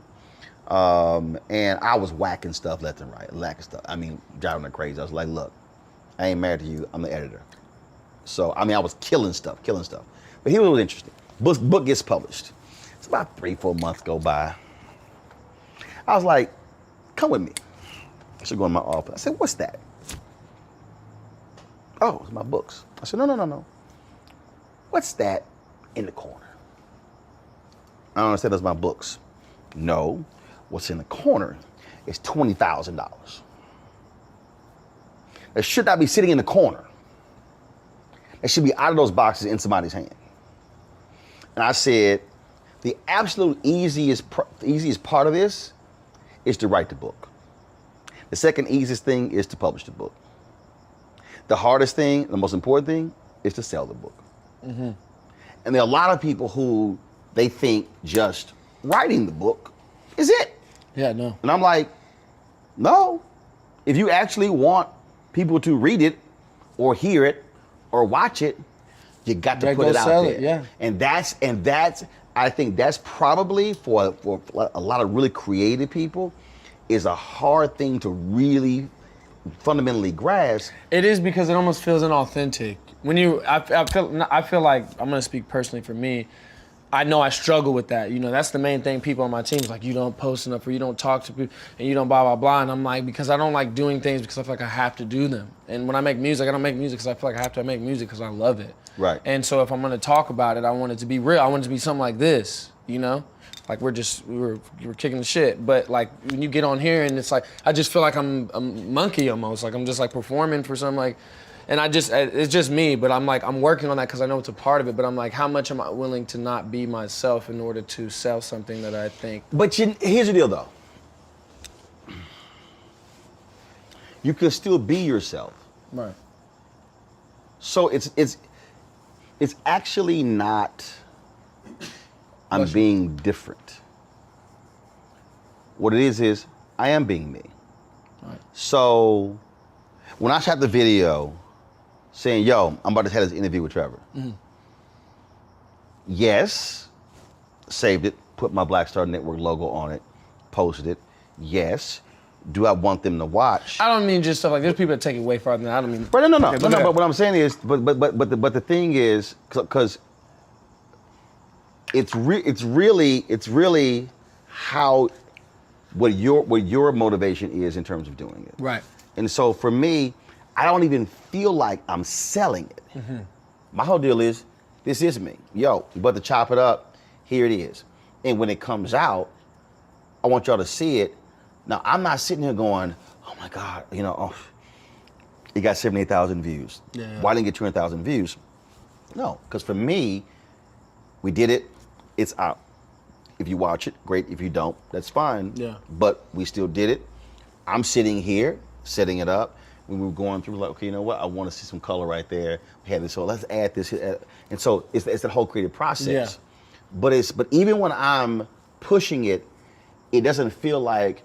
And I was whacking stuff left and right, lacking stuff. Driving her crazy. I was like, look, I ain't married to you. I'm the editor. So, I was killing stuff. But here's what was interesting. Book gets published. It's about 3-4 months go by. I was like, come with me. I should go in my office. I said, what's that? Oh, it's my books. I said, no. What's that in the corner? I don't understand, that's my books. No, what's in the corner is $20,000. It should not be sitting in the corner. It should be out of those boxes in somebody's hand. And I said, the absolute easiest part of this is to write the book. The second easiest thing is to publish the book. The hardest thing, the most important thing, is to sell the book. Mm-hmm. And there are a lot of people who they think just writing the book is it. Yeah, no. And I'm like, no. If you actually want people to read it or hear it or watch it, you got to put it out there. Yeah. And that's I think that's probably for a lot of really creative people is a hard thing to really fundamentally grasp. It is, because it almost feels inauthentic. I feel like, I'm gonna speak personally for me, I know I struggle with that. That's the main thing. People on my team is like, you don't post enough, or you don't talk to people, and you don't blah, blah, blah. And I'm like, because I don't like doing things because I feel like I have to do them. And when I make music, I don't make music because I feel like I have to make music because I love it. Right. And so if I'm gonna talk about it, I want it to be real. I want it to be something like this, Like we're kicking the shit. But like when you get on here and it's like, I just feel like I'm a monkey almost. Like I'm just like performing for some like, and it's just me, but I'm like, I'm working on that because I know it's a part of it, but I'm like, how much am I willing to not be myself in order to sell something that I think? But here's the deal though. You can still be yourself. Right. So it's actually not, I'm being different. What it is I am being me. Right. So when I shot the video saying, yo, I'm about to have this interview with Trevor. Mm-hmm. Yes, saved it, put my Black Star Network logo on it, posted it. Yes. Do I want them to watch? I don't mean just stuff like, there's people that take it way farther than I don't mean. But no. But what I'm saying is, but the thing is, because it's really how what your motivation is in terms of doing it. Right. And so for me, I don't even feel like I'm selling it. Mm-hmm. My whole deal is, this is me. Yo, you about to chop it up, here it is. And when it comes out, I want y'all to see it. Now, I'm not sitting here going, oh my God, it got 78,000 views. Yeah. Why didn't it get 200,000 views? No, because for me, we did it, it's out. If you watch it, great. If you don't, that's fine. Yeah. But we still did it. I'm sitting here, setting it up. When we were going through, like, okay, you know what? I want to see some color right there. We had this, so let's add this. And so it's that whole creative process. Yeah. But even when I'm pushing it, it doesn't feel like,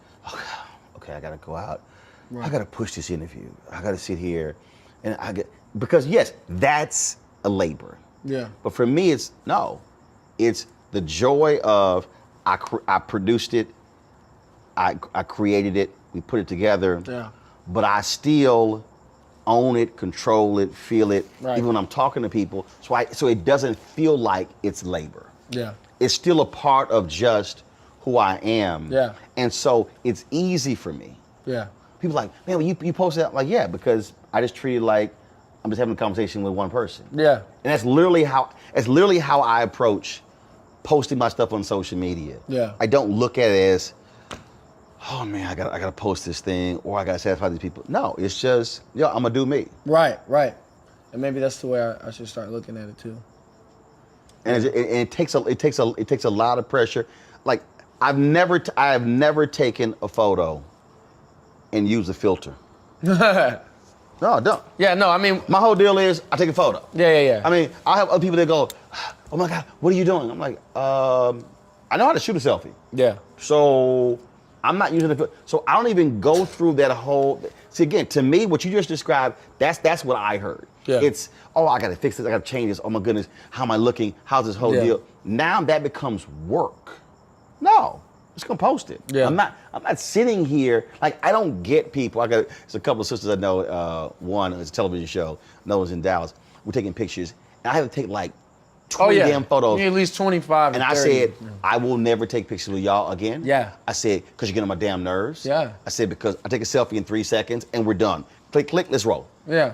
okay, I gotta go out. Right. I gotta push this interview. I gotta sit here, and because yes, that's a labor. Yeah. But for me, it's the joy of I produced it, I created it, we put it together. Yeah. But I still own it, control it, feel it, Right. even when I'm talking to people. So it doesn't feel like it's labor. Yeah. It's still a part of just who I am. Yeah. And so it's easy for me. Yeah. People are like, man, when you post that, I'm like, yeah, because I just treat it like I'm just having a conversation with one person. Yeah. And that's literally how I approach posting my stuff on social media. Yeah. I don't look at it as, oh man, I gotta post this thing or I gotta satisfy these people. No, it's just, yo, I'm gonna do me. Right. And maybe that's the way I should start looking at it too. And it takes a lot of pressure. Like I have never taken a photo and used a filter. No, I don't. Yeah, no, I mean, My whole deal is I take a photo. Yeah. I mean, I have other people that go, oh my God, what are you doing? I'm like, I know how to shoot a selfie. Yeah. So I'm not using the filter. So I don't even go through that whole. See, again, to me, what you just described, that's what I heard. Yeah. It's, oh, I got to fix this. I got to change this. Oh my goodness, how am I looking? How's this whole deal? Now that becomes work. No, just gonna post it. Yeah. I'm not sitting here, like I don't get people. There's a couple of sisters I know, one is a television show, another one's in Dallas. We're taking pictures, and I have to take like 20 damn photos. You need at least 25 and to I 30. said, I will never take pictures with y'all again. Yeah. I said, because you get on my damn nerves. Yeah. I said, because I take a selfie in 3 seconds and we're done. Click, let's roll. Yeah.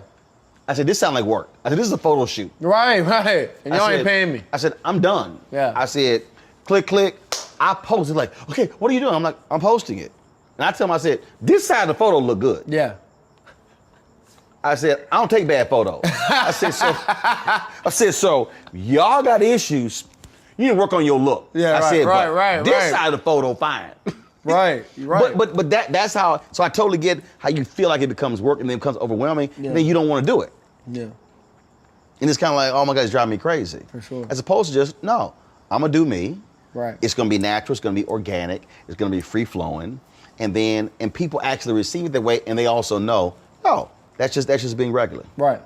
I said, this sounds like work. I said, this is a photo shoot. Right. And y'all I ain't said- paying me. I said, I'm done. Yeah. I said, click. I posted like, okay, what are you doing? I'm like, I'm posting it. And I tell them, I said, this side of the photo look good. Yeah. I said, I don't take bad photos. I said, so y'all got issues. You need to work on your look. Yeah, I right, said, right, but right, this right. side of the photo, fine. Right. Right. But that's how. So I totally get how you feel like it becomes work and then it becomes overwhelming. And then you don't want to do it. Yeah. And it's kind of like, oh my God, it's driving me crazy. For sure. As opposed to just, no, I'm gonna do me. Right. It's gonna be natural. It's gonna be organic. It's gonna be free flowing. And people actually receive it that way, and they also know, oh, that's just being regular. Right.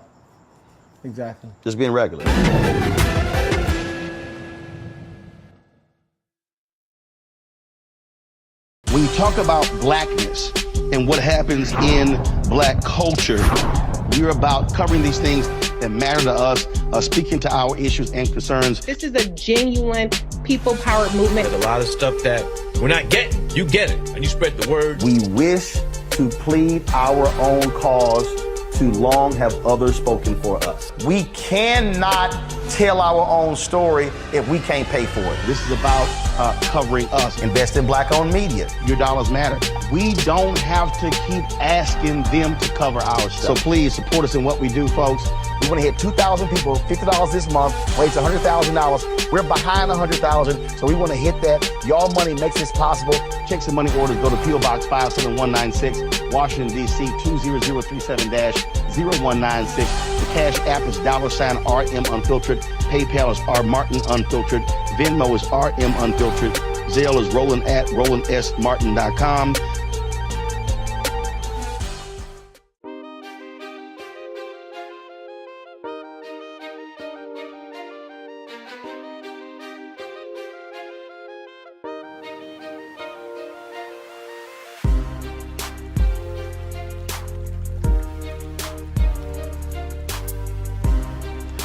Exactly. Just being regular. When you talk about blackness and what happens in black culture, we're about covering these things that matter to us, speaking to our issues and concerns. This is a genuine people-powered movement. There's a lot of stuff that we're not getting. You get it, and you spread the word. We wish to plead our own cause. Too long have others spoken for us. We cannot tell our own story if we can't pay for it. This is about covering us. Invest in black-owned media. Your dollars matter. We don't have to keep asking them to cover our stuff. So please support us in what we do, folks. We want to hit 2,000 people, $50 this month, raise $100,000. We're behind 100,000, so we want to hit that. Y'all money makes this possible. Check some money orders. Go to P.O. Box 57196, Washington, D.C. 20037-0196. The Cash App is $RM Unfiltered. PayPal is R Martin Unfiltered. Venmo is RM Unfiltered. Zelle is Roland@RolandSMartin.com.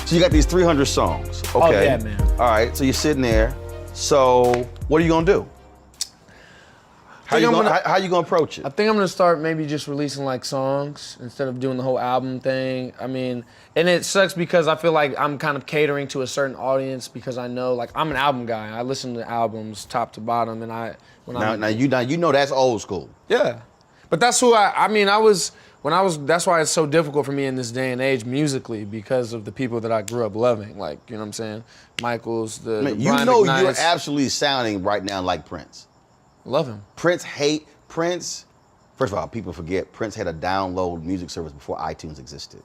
So you got these 300 songs, okay? Oh, yeah, man. All right, so you're sitting there. So what are you gonna do? How you gonna approach it? I think I'm gonna start maybe just releasing like songs instead of doing the whole album thing. I mean, and it sucks because I feel like I'm kind of catering to a certain audience because I know like I'm an album guy. I listen to albums top to bottom, and Now you know that's old school. Yeah, but that's who that's why it's so difficult for me in this day and age musically because of the people that I grew up loving. Like, you know what I'm saying? Michaels, the You Brian know McKnight's. you're absolutely sounding right now like Prince. Love him. Prince. First of all, people forget Prince had a download music service before iTunes existed.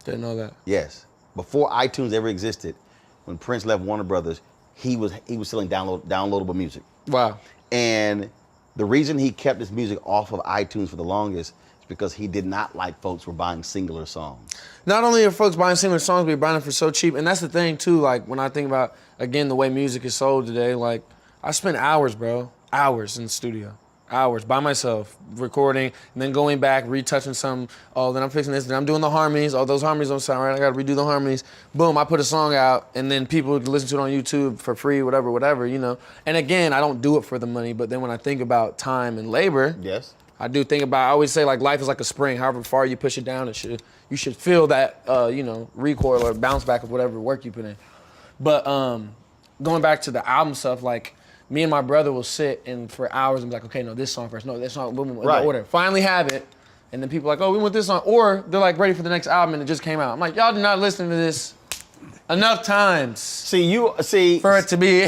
Didn't know that. Yes, before iTunes ever existed, when Prince left Warner Brothers, he was selling downloadable music. Wow. And the reason he kept his music off of iTunes for the longest is because he did not like folks were buying singular songs. Not only are folks buying singular songs, but they're buying them for so cheap. And that's the thing too, like when I think about, again, the way music is sold today, like I spend hours, bro, hours in the studio. Hours by myself, recording, and then going back, retouching some. Oh, then I'm fixing this, then I'm doing the harmonies. Oh, those harmonies don't sound right, I gotta redo the harmonies. Boom, I put a song out, and then people can listen to it on YouTube for free, whatever, you know. And again, I don't do it for the money, but then when I think about time and labor, Yes. I do think about, I always say like life is like a spring, however far you push it down, you should feel that, you know, recoil or bounce back of whatever work you put in. But going back to the album stuff, like, me and my brother will sit and for hours and be like, okay, no, this song first, no, this song, boom, boom, in Right. order. Finally have it, and then people are like, oh, we want this song, or they're like ready for the next album and it just came out. I'm like, y'all did not listen to this enough times for it to be.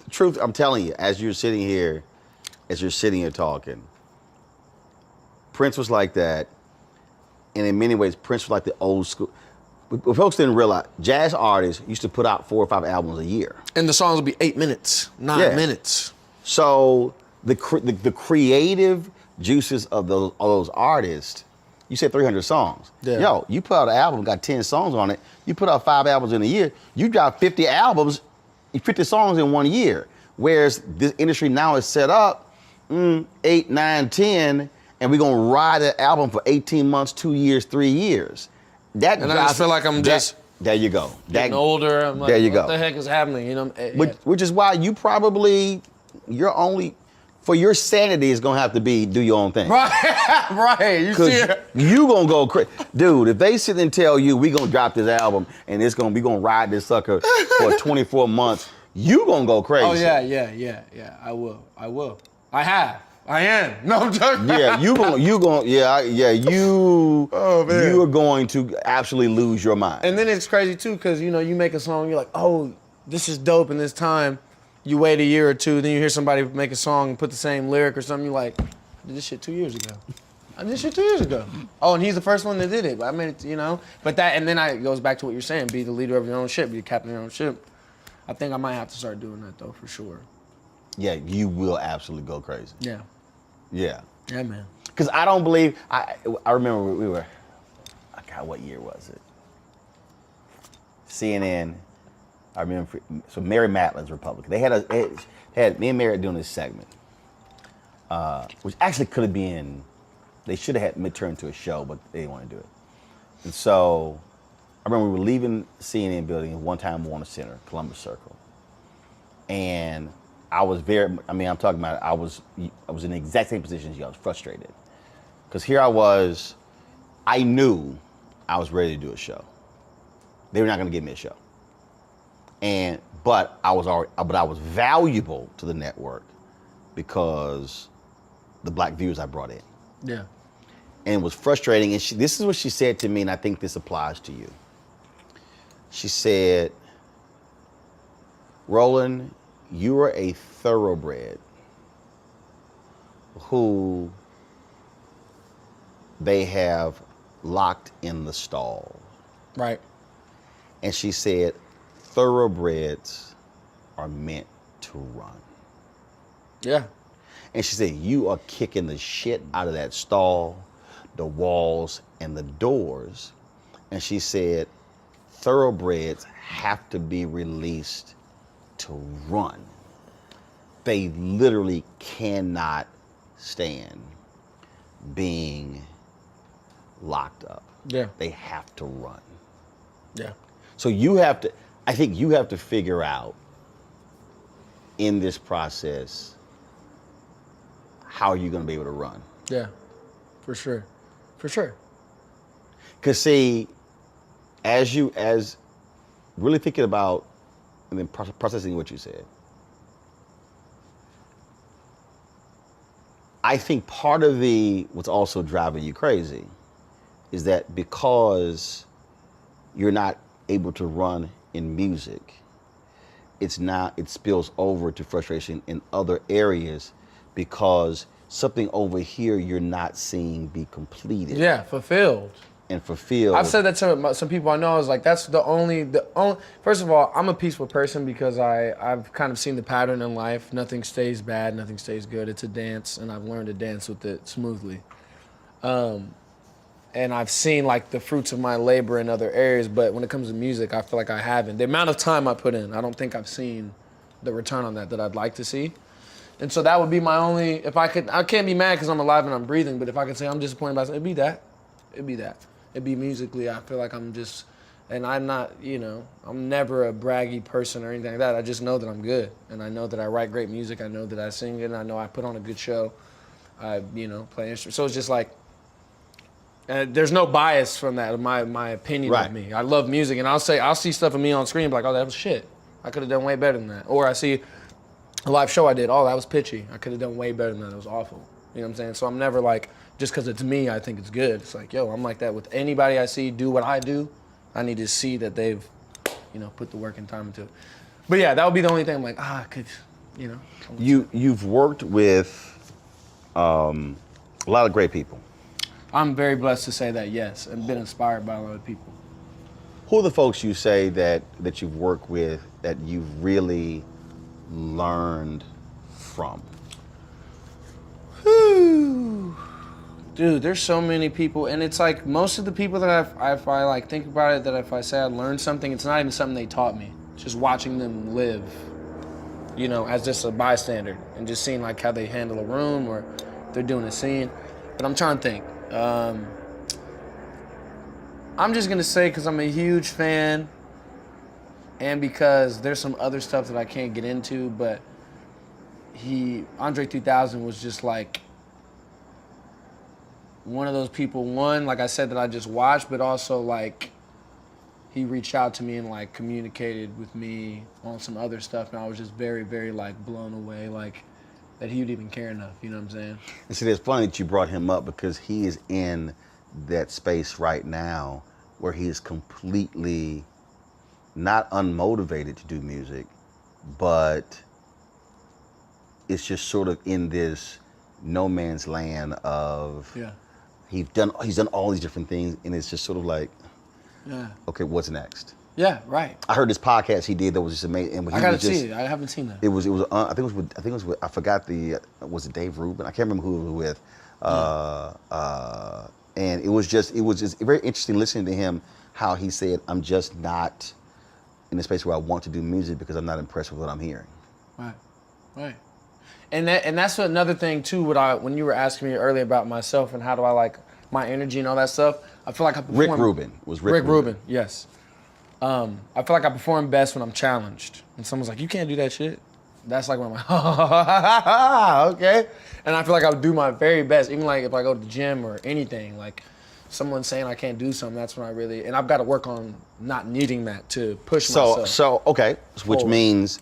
Truth. I'm telling you, as you're sitting here talking, Prince was like that, and in many ways, Prince was like the old school. What folks didn't realize, jazz artists used to put out 4 or 5 albums a year. And the songs would be 8 minutes, 9 minutes. So the creative juices of those artists, you said 300 songs. Yeah. Yo, you put out an album, got 10 songs on it, you put out 5 albums in a year, you drop 50 albums, 50 songs in 1 year. Whereas this industry now is set up 8, 9, 10, and we're gonna ride that album for 18 months, 2 years, 3 years. I just feel like I'm just there you go. Getting older. I'm like, there you what go. the heck is happening? You know, Which is why you're only, for your sanity is gonna have to be do your own thing. Right. You see it. You gonna go crazy. Dude, if they sit and tell you we gonna drop this album and we gonna ride this sucker for 24 months, you gonna go crazy. Oh yeah. I will. I am. No, I'm joking. Yeah, you are going to absolutely lose your mind. And then it's crazy too, because you know, you make a song, you're like, oh, this is dope in this time. You wait a year or two, then you hear somebody make a song and put the same lyric or something, you're like, I did this shit 2 years ago. Oh, and he's the first one that did it. But I made it, you know. But that, and then it goes back to what you're saying, be the leader of your own ship, be the captain of your own ship. I think I might have to start doing that though, for sure. Yeah, you will absolutely go crazy. Yeah. Yeah. Yeah, man. Because I don't believe, I remember we were, God, what year was it? CNN, I remember, so Mary Matlin's Republican. They had me and Mary doing this segment, which actually could have been, they should have had turned into a show, but they didn't want to do it. And so, I remember we were leaving CNN building in one time Warner Center, Columbus Circle. And I was I'm talking about, I was in the exact same position as you. I was frustrated. Because here I was, I knew I was ready to do a show. They were not going to give me a show. But I was valuable to the network because the black viewers I brought in. Yeah. And it was frustrating. And this is what she said to me, and I think this applies to you. She said, Roland, you are a thoroughbred who they have locked in the stall. Right. And she said, thoroughbreds are meant to run. Yeah. And she said, you are kicking the shit out of that stall, the walls, and the doors. And she said, thoroughbreds have to be released to run. They literally cannot stand being locked up. Yeah. They have to run. Yeah. So I think you have to figure out in this process, how are you going to be able to run? Yeah, for sure. For sure. Because see, as really thinking about and then processing what you said, I think part of what's also driving you crazy is that because you're not able to run in music, it spills over to frustration in other areas because something over here you're not seeing be completed. Yeah, fulfilled. And fulfilled. I've said that to some people I know. I was like, that's the only. First of all, I'm a peaceful person because I've kind of seen the pattern in life. Nothing stays bad, nothing stays good. It's a dance, and I've learned to dance with it smoothly. And I've seen like the fruits of my labor in other areas, but when it comes to music, I feel like I haven't. The amount of time I put in, I don't think I've seen the return on that I'd like to see. And so that would be my only, if I could, I can't be mad because I'm alive and I'm breathing, but if I could say I'm disappointed by something, it'd be that. It'd be that. It'd be musically, I feel like I'm just, and I'm not, you know, I'm never a braggy person or anything like that. I just know that I'm good. And I know that I write great music. I know that I sing it. And I know I put on a good show. I, you know, play instruments. So it's just like, there's no bias from that, my opinion of me. I love music, and I'll see stuff of me on screen, like, oh, that was shit. I could have done way better than that. Or I see a live show I did, oh, that was pitchy. I could have done way better than that. It was awful. You know what I'm saying? So I'm never like, just because it's me, I think it's good. It's like, yo, I'm like that with anybody I see do what I do. I need to see that they've, you know, put the work and time into it. But yeah, that would be the only thing I'm like, I could, you know. You've worked with a lot of great people. I'm very blessed to say that, yes, and been inspired by a lot of people. Who are the folks you say that you've worked with that you've really learned from? Whew. Dude, there's so many people, and it's like most of the people that if I like think about it, that if I say I learned something, it's not even something they taught me. It's just watching them live, you know, as just a bystander, and just seeing like how they handle a room or they're doing a scene. But I'm trying to think. I'm just gonna say, because I'm a huge fan, and because there's some other stuff that I can't get into, but Andre 3000 was just like one of those people, one, like I said, that I just watched, but also like he reached out to me and like communicated with me on some other stuff, and I was just very, very like blown away, like that he would even care enough, you know what I'm saying? And see, it's funny that you brought him up because he is in that space right now where he is completely not unmotivated to do music, but it's just sort of in this no man's land of he's done all these different things, and it's just sort of like, okay, what's next? Yeah, right. I heard this podcast he did that was just amazing. And I gotta see it. I haven't seen that. It was. I think it was with. I forgot was it Dave Rubin? I can't remember who it was with. And it was just very interesting listening to him, how he said, I'm just not in a space where I want to do music because I'm not impressed with what I'm hearing. Right. And that's another thing too. When you were asking me earlier about myself and how do I like my energy and all that stuff, I feel like I perform. Rick Rubin. Yes. I feel like I perform best when I'm challenged. And someone's like, you can't do that shit. That's like when I'm like, okay. And I feel like I would do my very best, even like if I go to the gym or anything, like someone saying I can't do something, that's when I really, and I've got to work on not needing that to push myself. So, okay, which means,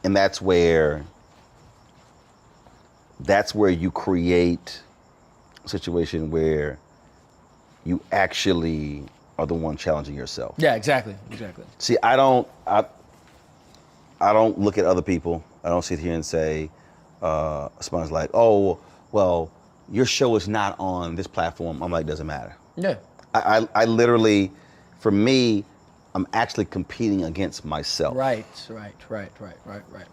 and that's where you create a situation where you actually are the one challenging yourself. Yeah, exactly. See, I don't look at other people. I don't sit here and say, someone's like, oh, well, your show is not on this platform. I'm like, doesn't matter. Yeah. I literally, for me, I'm actually competing against myself. Right.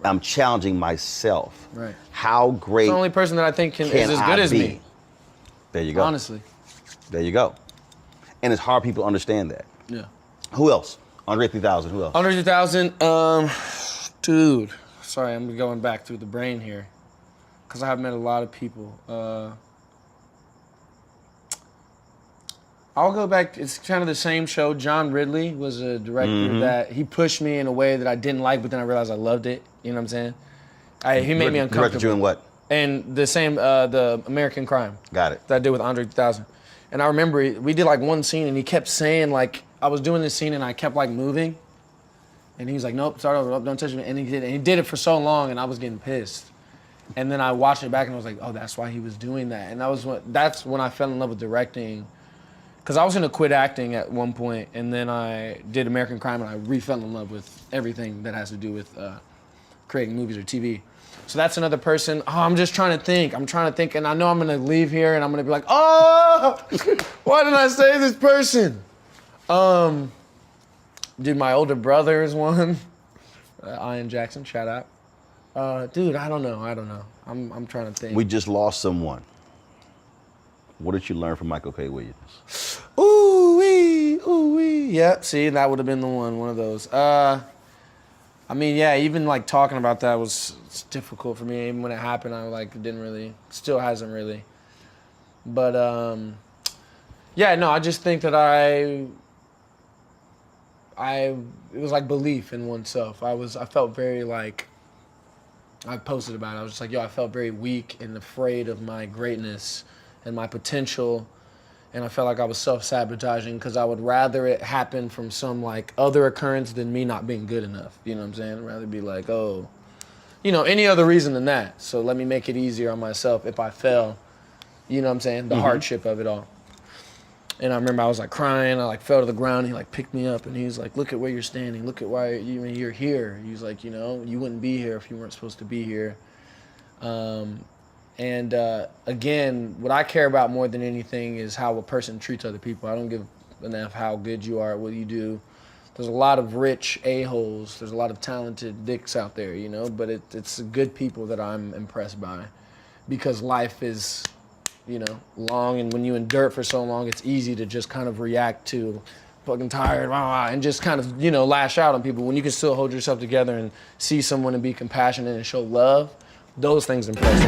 I'm challenging myself. Right. How great. It's the only person that I think is as good as me. There you go. Honestly. There you go. And it's hard people understand that. Yeah. Who else? Andre 3000, who else? Andre 3000, dude. Sorry, I'm going back through the brain here. Because I have met a lot of people. I'll go back, it's kind of the same show. John Ridley was a director that he pushed me in a way that I didn't like, but then I realized I loved it. You know what I'm saying? He made me uncomfortable. Directed you in what? And the same, the American Crime. Got it. That I did with Andre 3000. And I remember we did like one scene and he kept saying like, I was doing this scene and I kept like moving. And he was like, nope, start over, nope, don't touch me. And he did it for so long and I was getting pissed. And then I watched it back and I was like, oh, that's why he was doing that. And that's when I fell in love with directing. Because I was gonna quit acting at one point and then I did American Crime and I re-fell in love with everything that has to do with creating movies or TV. So that's another person. Oh, I'm just trying to think. And I know I'm gonna leave here and I'm gonna be like, oh, why didn't I say this person? Dude, my older brother is one. Ian Jackson, shout out. Dude, I don't know. I'm trying to think. We just lost someone. What did you learn from Michael K. Williams? Ooh-wee. Yep, see, that would have been the one of those. I mean, yeah, even like talking about that it's difficult for me. Even when it happened, I like didn't really, still hasn't really. But yeah, no, I just think that it was like belief in oneself. I felt very like, I posted about it. I was just like, yo, I felt very weak and afraid of my greatness and my potential. And I felt like I was self-sabotaging because I would rather it happen from some like other occurrence than me not being good enough. You know what I'm saying? I'd rather be like, oh, you know, any other reason than that. So let me make it easier on myself if I fail. You know what I'm saying? The hardship of it all. And I remember I was like crying. I like fell to the ground. He like picked me up and he was like, look at where you're standing. Look at why you're here. He was like, you know, you wouldn't be here if you weren't supposed to be here. And again, what I care about more than anything is how a person treats other people. I don't give enough how good you are at what you do. There's a lot of rich a-holes. There's a lot of talented dicks out there, you know, but it's good people that I'm impressed by because life is, you know, long, and when you endure it for so long, it's easy to just kind of react to fucking tired, and just kind of, you know, lash out on people. When you can still hold yourself together and see someone and be compassionate and show love, those things impress me.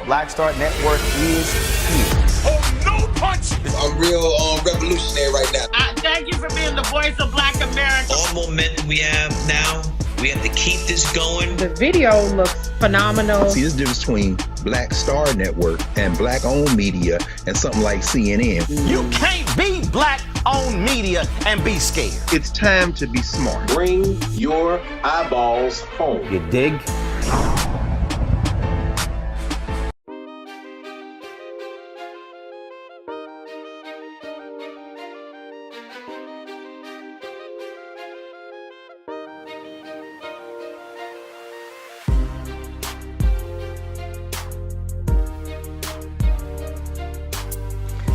Black Star Network is here. Oh, no punch! I'm real revolutionary right now. Thank you for being the voice of Black America. All momentum we have now, we have to keep this going. The video looks phenomenal. See, there's a difference between Black Star Network and black-owned media and something like CNN. You can't be black-owned media and be scared. It's time to be smart. Bring your eyeballs home. You dig?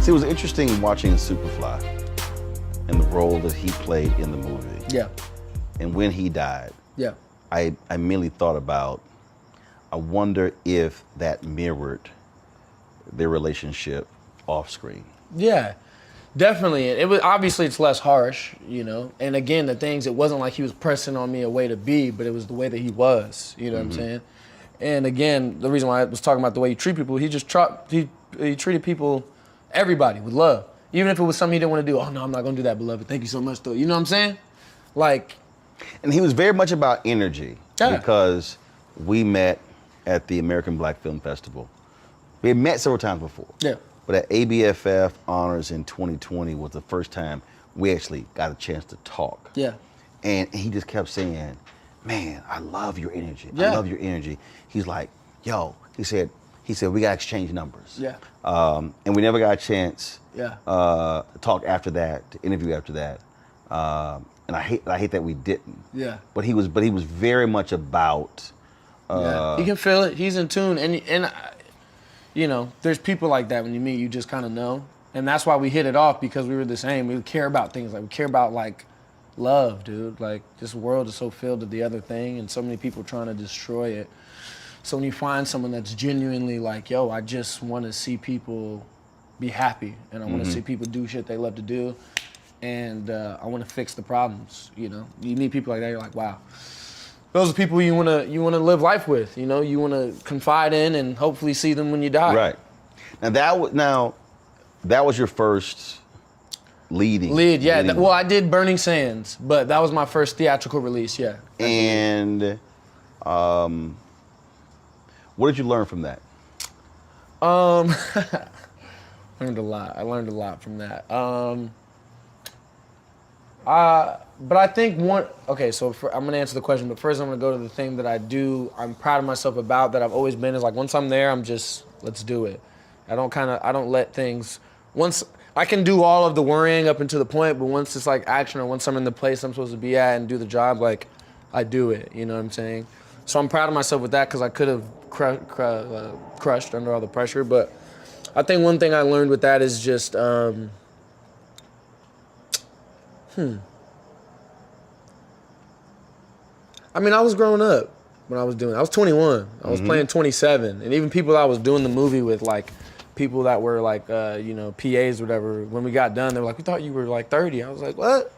See, it was interesting watching Superfly and the role that he played in the movie. Yeah. And when he died, Yeah. I immediately thought about, I wonder if that mirrored their relationship off screen. Yeah, definitely. It was obviously it's less harsh, you know. And again, the things, it wasn't like he was pressing on me a way to be, but it was the way that he was. You know what I'm saying? And again, the reason why I was talking about the way you treat people, he treated people, everybody, with love. Even if it was something he didn't want to do. Oh no, I'm not gonna do that, beloved. Thank you so much, though. You know what I'm saying? Like. And he was very much about energy. Yeah. Because we met at the American Black Film Festival. We had met several times before. Yeah. But at ABFF Honors in 2020 was the first time we actually got a chance to talk. Yeah. And he just kept saying, man, I love your energy. Yeah. I love your energy. He's like, yo, he said, we gotta exchange numbers. Yeah. And we never got a chance Yeah. to talk after that, to interview after that. And I hate that we didn't. Yeah. But he was very much about. Yeah. You can feel it. He's in tune, and you know, there's people like that when you meet, you just kind of know, and that's why we hit it off, because we were the same. We care about things, like we care about like love, dude. Like this world is so filled with the other thing, and so many people trying to destroy it. So when you find someone that's genuinely like, yo, I just want to see people be happy, and I want to see people do shit they love to do. And I want to fix the problems, you know. You meet people like that, you're like, wow. Those are people you wanna live life with, you know. You wanna confide in and hopefully see them when you die. Right. Now that was your first lead. Yeah. Well, I did Burning Sands, but that was my first theatrical release. Yeah. And what did you learn from that? Learned a lot. I learned a lot from that. But I think I'm gonna answer the question, but first I'm gonna go to the thing that I'm proud of myself about, that I've always been, is like, once I'm there, let's do it. I don't let things, once, I can do all of the worrying up until the point, but once it's like action, or once I'm in the place I'm supposed to be at and do the job, like, I do it, you know what I'm saying? So I'm proud of myself with that, because I could have crushed under all the pressure, but I think one thing I learned with that is just, I mean, I was growing up when I was doing it. I was 21. I was playing 27. And even people I was doing the movie with, like, people that were like, PAs or whatever, when we got done, they were like, we thought you were like 30. I was like, what?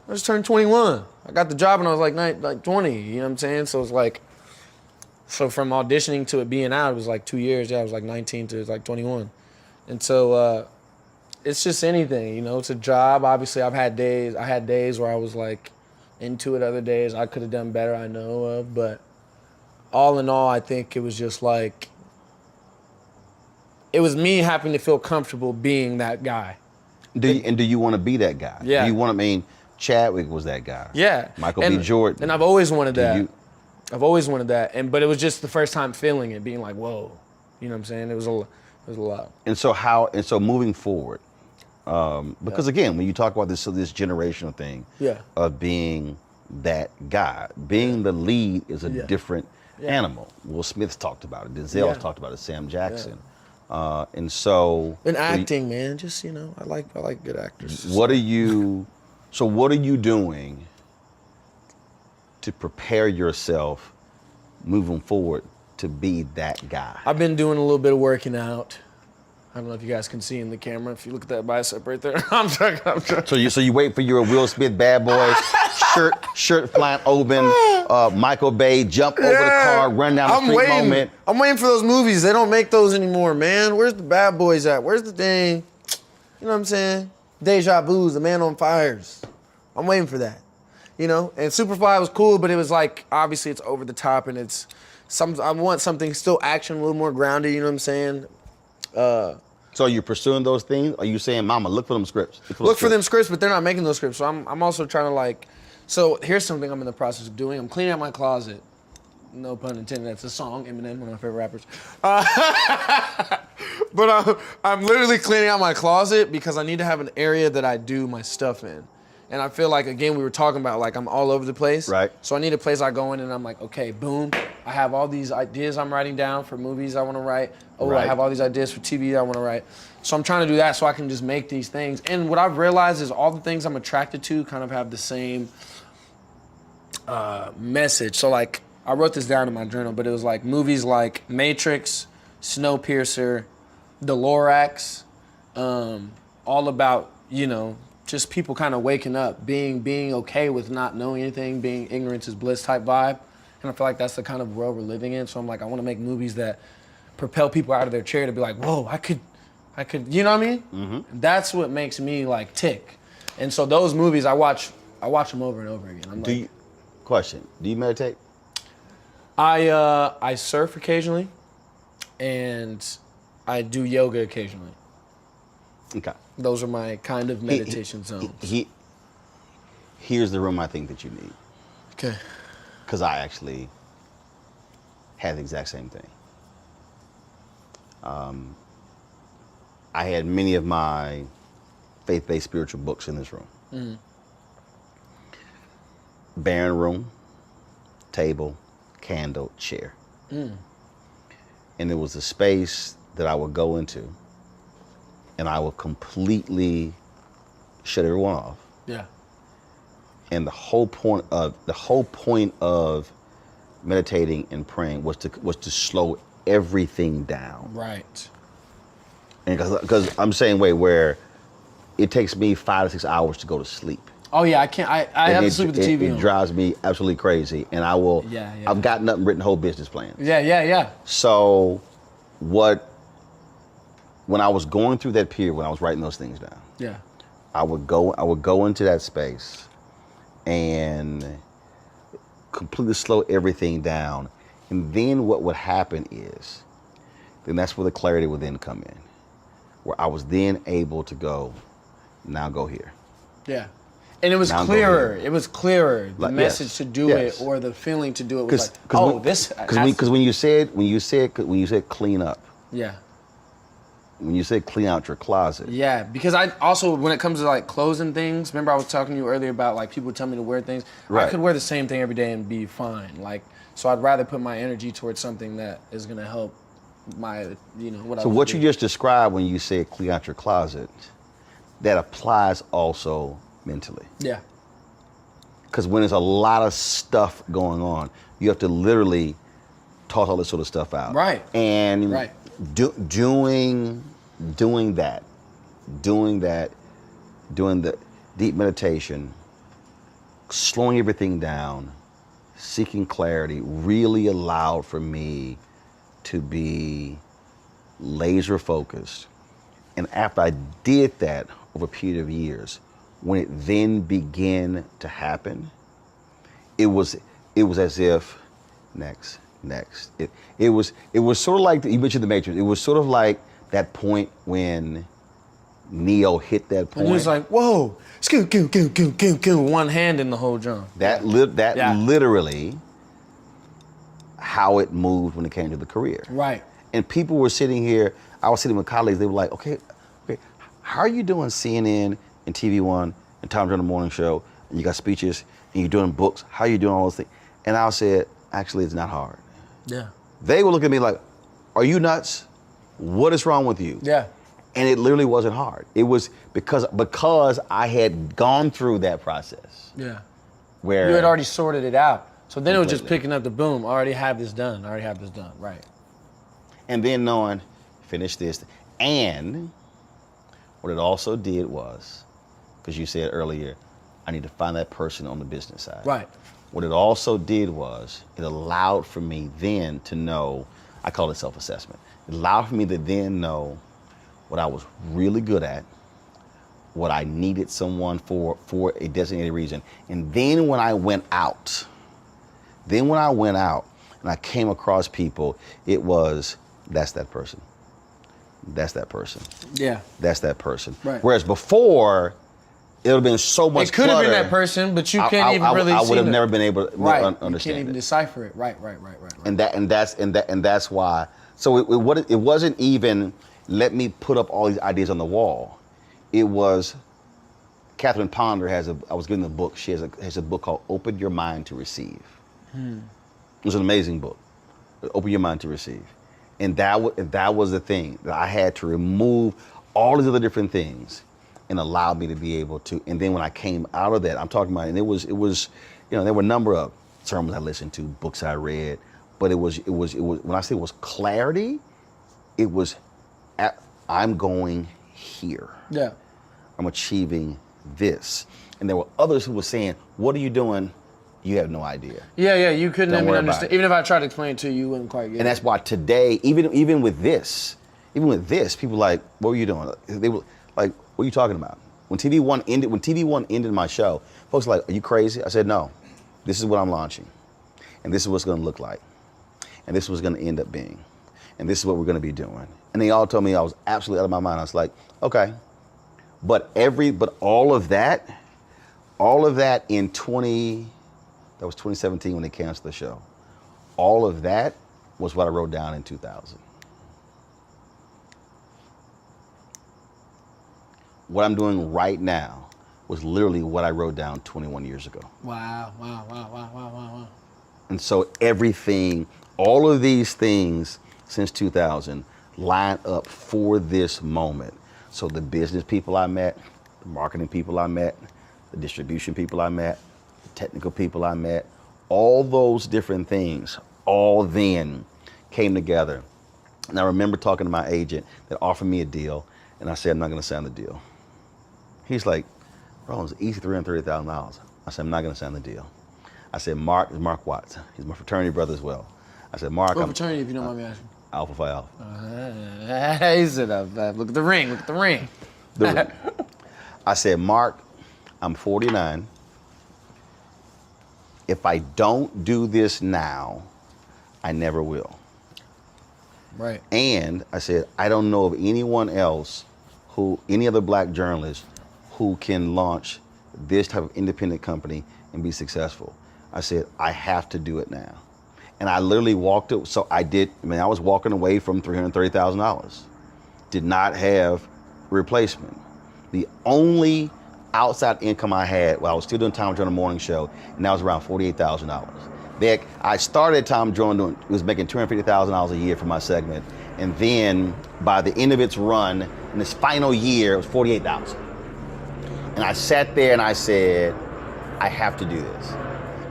I just turned 21. I got the job when I was like 20, you know what I'm saying? So it's like, so from auditioning to it being out, it was like 2 years. Yeah, I was like 19 to like 21. And so it's just anything, you know, it's a job. Obviously, I had days where I was like into it, other days I could have done better, I know of. But all in all, I think it was just like, it was me having to feel comfortable being that guy. Do you want to be that guy? Yeah. Do you want to, Chadwick was that guy. Yeah. Michael B. Jordan. And I've always wanted that. I've always wanted that. But it was just the first time feeling it, being like, whoa. You know what I'm saying? It was a lot. And so moving forward, because again, when you talk about this generational thing of being that guy, being the lead is a different animal. Will Smith's talked about it. Denzel's talked about it. Sam Jackson. And acting, man, just, you know, I like good actors. What are you doing to prepare yourself moving forward to be that guy? I've been doing a little bit of working out. I don't know if you guys can see in the camera. If you look at that bicep right there, I'm joking. So you wait for your Will Smith Bad Boys shirt flying open, Michael Bay jump over the car, run down the street moment. I'm waiting for those movies. They don't make those anymore, man. Where's the Bad Boys at? Where's the thing? You know what I'm saying? Deja Vu's, The Man on Fires. I'm waiting for that. You know? And Superfly was cool, but it was like, obviously it's over the top and it's I want something still action, a little more grounded, you know what I'm saying? So are you pursuing those things? Are you saying, Mama, look for them scripts? Look for them scripts, but they're not making those scripts. So I'm also trying to like, so here's something I'm in the process of doing. I'm cleaning out my closet. No pun intended. That's a song, Eminem, one of my favorite rappers. But I'm literally cleaning out my closet because I need to have an area that I do my stuff in. And I feel like, again, we were talking about, like, I'm all over the place. Right. So I need a place I go in and I'm like, okay, boom. I have all these ideas I'm writing down for movies I want to write. Oh, right. I have all these ideas for TV I want to write. So I'm trying to do that so I can just make these things. And what I've realized is all the things I'm attracted to kind of have the same message. So, like, I wrote this down in my journal, but it was like movies like Matrix, Snowpiercer, The Lorax, all about, you know, just people kind of waking up, being okay with not knowing anything, being ignorance is bliss type vibe. And I feel like that's the kind of world we're living in. So I'm like, I want to make movies that propel people out of their chair to be like, whoa, I could, you know what I mean? Mm-hmm. That's what makes me like tick. And so those movies, I watch them over and over again. Do you meditate? I surf occasionally, and I do yoga occasionally. Okay. Those are my kind of meditation zones. Here's the room I think that you need. Okay. Because I actually had the exact same thing. I had many of my faith-based spiritual books in this room. Mm-hmm. Barren room, table, candle, chair. Mm. And it was a space that I would go into and I would completely shut everyone off. Yeah. And the whole point of meditating and praying was to slow everything down. Right. And because I'm saying where it takes me 5 to 6 hours to go to sleep. Oh yeah, I can't. I have to sleep with the TV on. It drives me absolutely crazy, and I will. Yeah. I've gotten up and written whole business plans. Yeah. So, when I was going through that period, when I was writing those things down, yeah, I would go into that space, and completely slow everything down, and then what would happen is, then that's where the clarity would then come in, where I was then able to go, now go here. Yeah. And it was clearer. It was clearer. The message to do it, or the feeling to do it, was like, Because when you said clean up. Yeah. When you said clean out your closet. Yeah, because I also, when it comes to like clothes and things, remember I was talking to you earlier about like people tell me to wear things. Right. I could wear the same thing every day and be fine. Like, so I'd rather put my energy towards something that is gonna help my, what I. So what you just described when you said clean out your closet, that applies also mentally. Yeah. Because when there's a lot of stuff going on, you have to literally toss all this sort of stuff out. Right. And doing the deep meditation, slowing everything down, seeking clarity, really allowed for me to be laser focused. And after I did that over a period of years, when it then began to happen, it was as if next. It was sort of like you mentioned the Matrix. It was sort of like that point when Neo hit that point. And he was like, whoa, scoot, one hand in the whole drum. Literally how it moved when it came to the career. Right. And people were sitting here, I was sitting with colleagues, they were like, okay, how are you doing CNN and TV One and Tom Jones Morning Show, and you got speeches, and you're doing books, how are you doing all those things? And I said, actually, it's not hard. Yeah. They were looking at me like, are you nuts? What is wrong with you? Yeah. And it literally wasn't hard. It was because I had gone through that process. Yeah. Where you had already sorted it out. So then it was just Completely. picking up the boom. I already have this done. Right. And then knowing, finish this. And what it also did was, because you said earlier, I need to find that person on the business side. Right. What it also did was, it allowed for me then to know, I call it self-assessment. It allowed for me to then know what I was really good at, what I needed someone for a designated reason. And then when I went out and I came across people, it was, that's that person. That's that person. Yeah. That's that person. Right. Whereas before, it would have been so much It could have been clutter. that person, but you can't even really see I would have it. never been able to Right. understand You can't even it. decipher it. Right. And that's why. So it wasn't even let me put up all these ideas on the wall. It was Catherine Ponder I was given the book. She has a book called Open Your Mind to Receive. It was an amazing book. Open Your Mind to Receive. And that was the thing that I had to remove all these other different things and allow me to be able to. And then when I came out of that, I'm talking about, and it was, there were a number of sermons I listened to, books I read, but it was when I say it was clarity, it was, I'm going here. Yeah. I'm achieving this. And there were others who were saying, what are you doing? You have no idea. Yeah, you couldn't Don't even worry about understand. it. Even if I tried to explain it to you, you wouldn't quite get it. And that's why today, even with this, people like, what were you doing? They were like, what are you talking about? When TV One ended my show, folks were like, are you crazy? I said, no, this is what I'm launching. And this is what it's gonna look like. And this is what's gonna end up being. And this is what we're gonna be doing. And they all told me I was absolutely out of my mind. I was like, okay. But all of that in 2017 when they canceled the show. All of that was what I wrote down in 2000. What I'm doing right now was literally what I wrote down 21 years ago. Wow. And so everything, all of these things since 2000 line up for this moment. So the business people I met, the marketing people I met, the distribution people I met, the technical people I met, all those different things all then came together. And I remember talking to my agent that offered me a deal, and I said, I'm not gonna sign the deal. He's like, bro, it's easy $330,000. I said, I'm not gonna sign the deal. I said, Mark Watts. He's my fraternity brother as well. I said, Mark, What fraternity, if you don't mind me asking? Alpha Phi Alpha. He said, look at the ring. The ring. I said, Mark, I'm 49. If I don't do this now, I never will. Right. And I said, I don't know of anyone else any other black journalist who can launch this type of independent company and be successful. I said, I have to do it now. And I literally walked it. So I was walking away from $330,000. Did not have replacement. The only outside income I had while I was still doing Tom Jones Morning Show, and that was around $48,000. I started Tom Jones, was making $250,000 a year for my segment. And then by the end of its run, in its final year, it was $48,000. And I sat there and I said, I have to do this.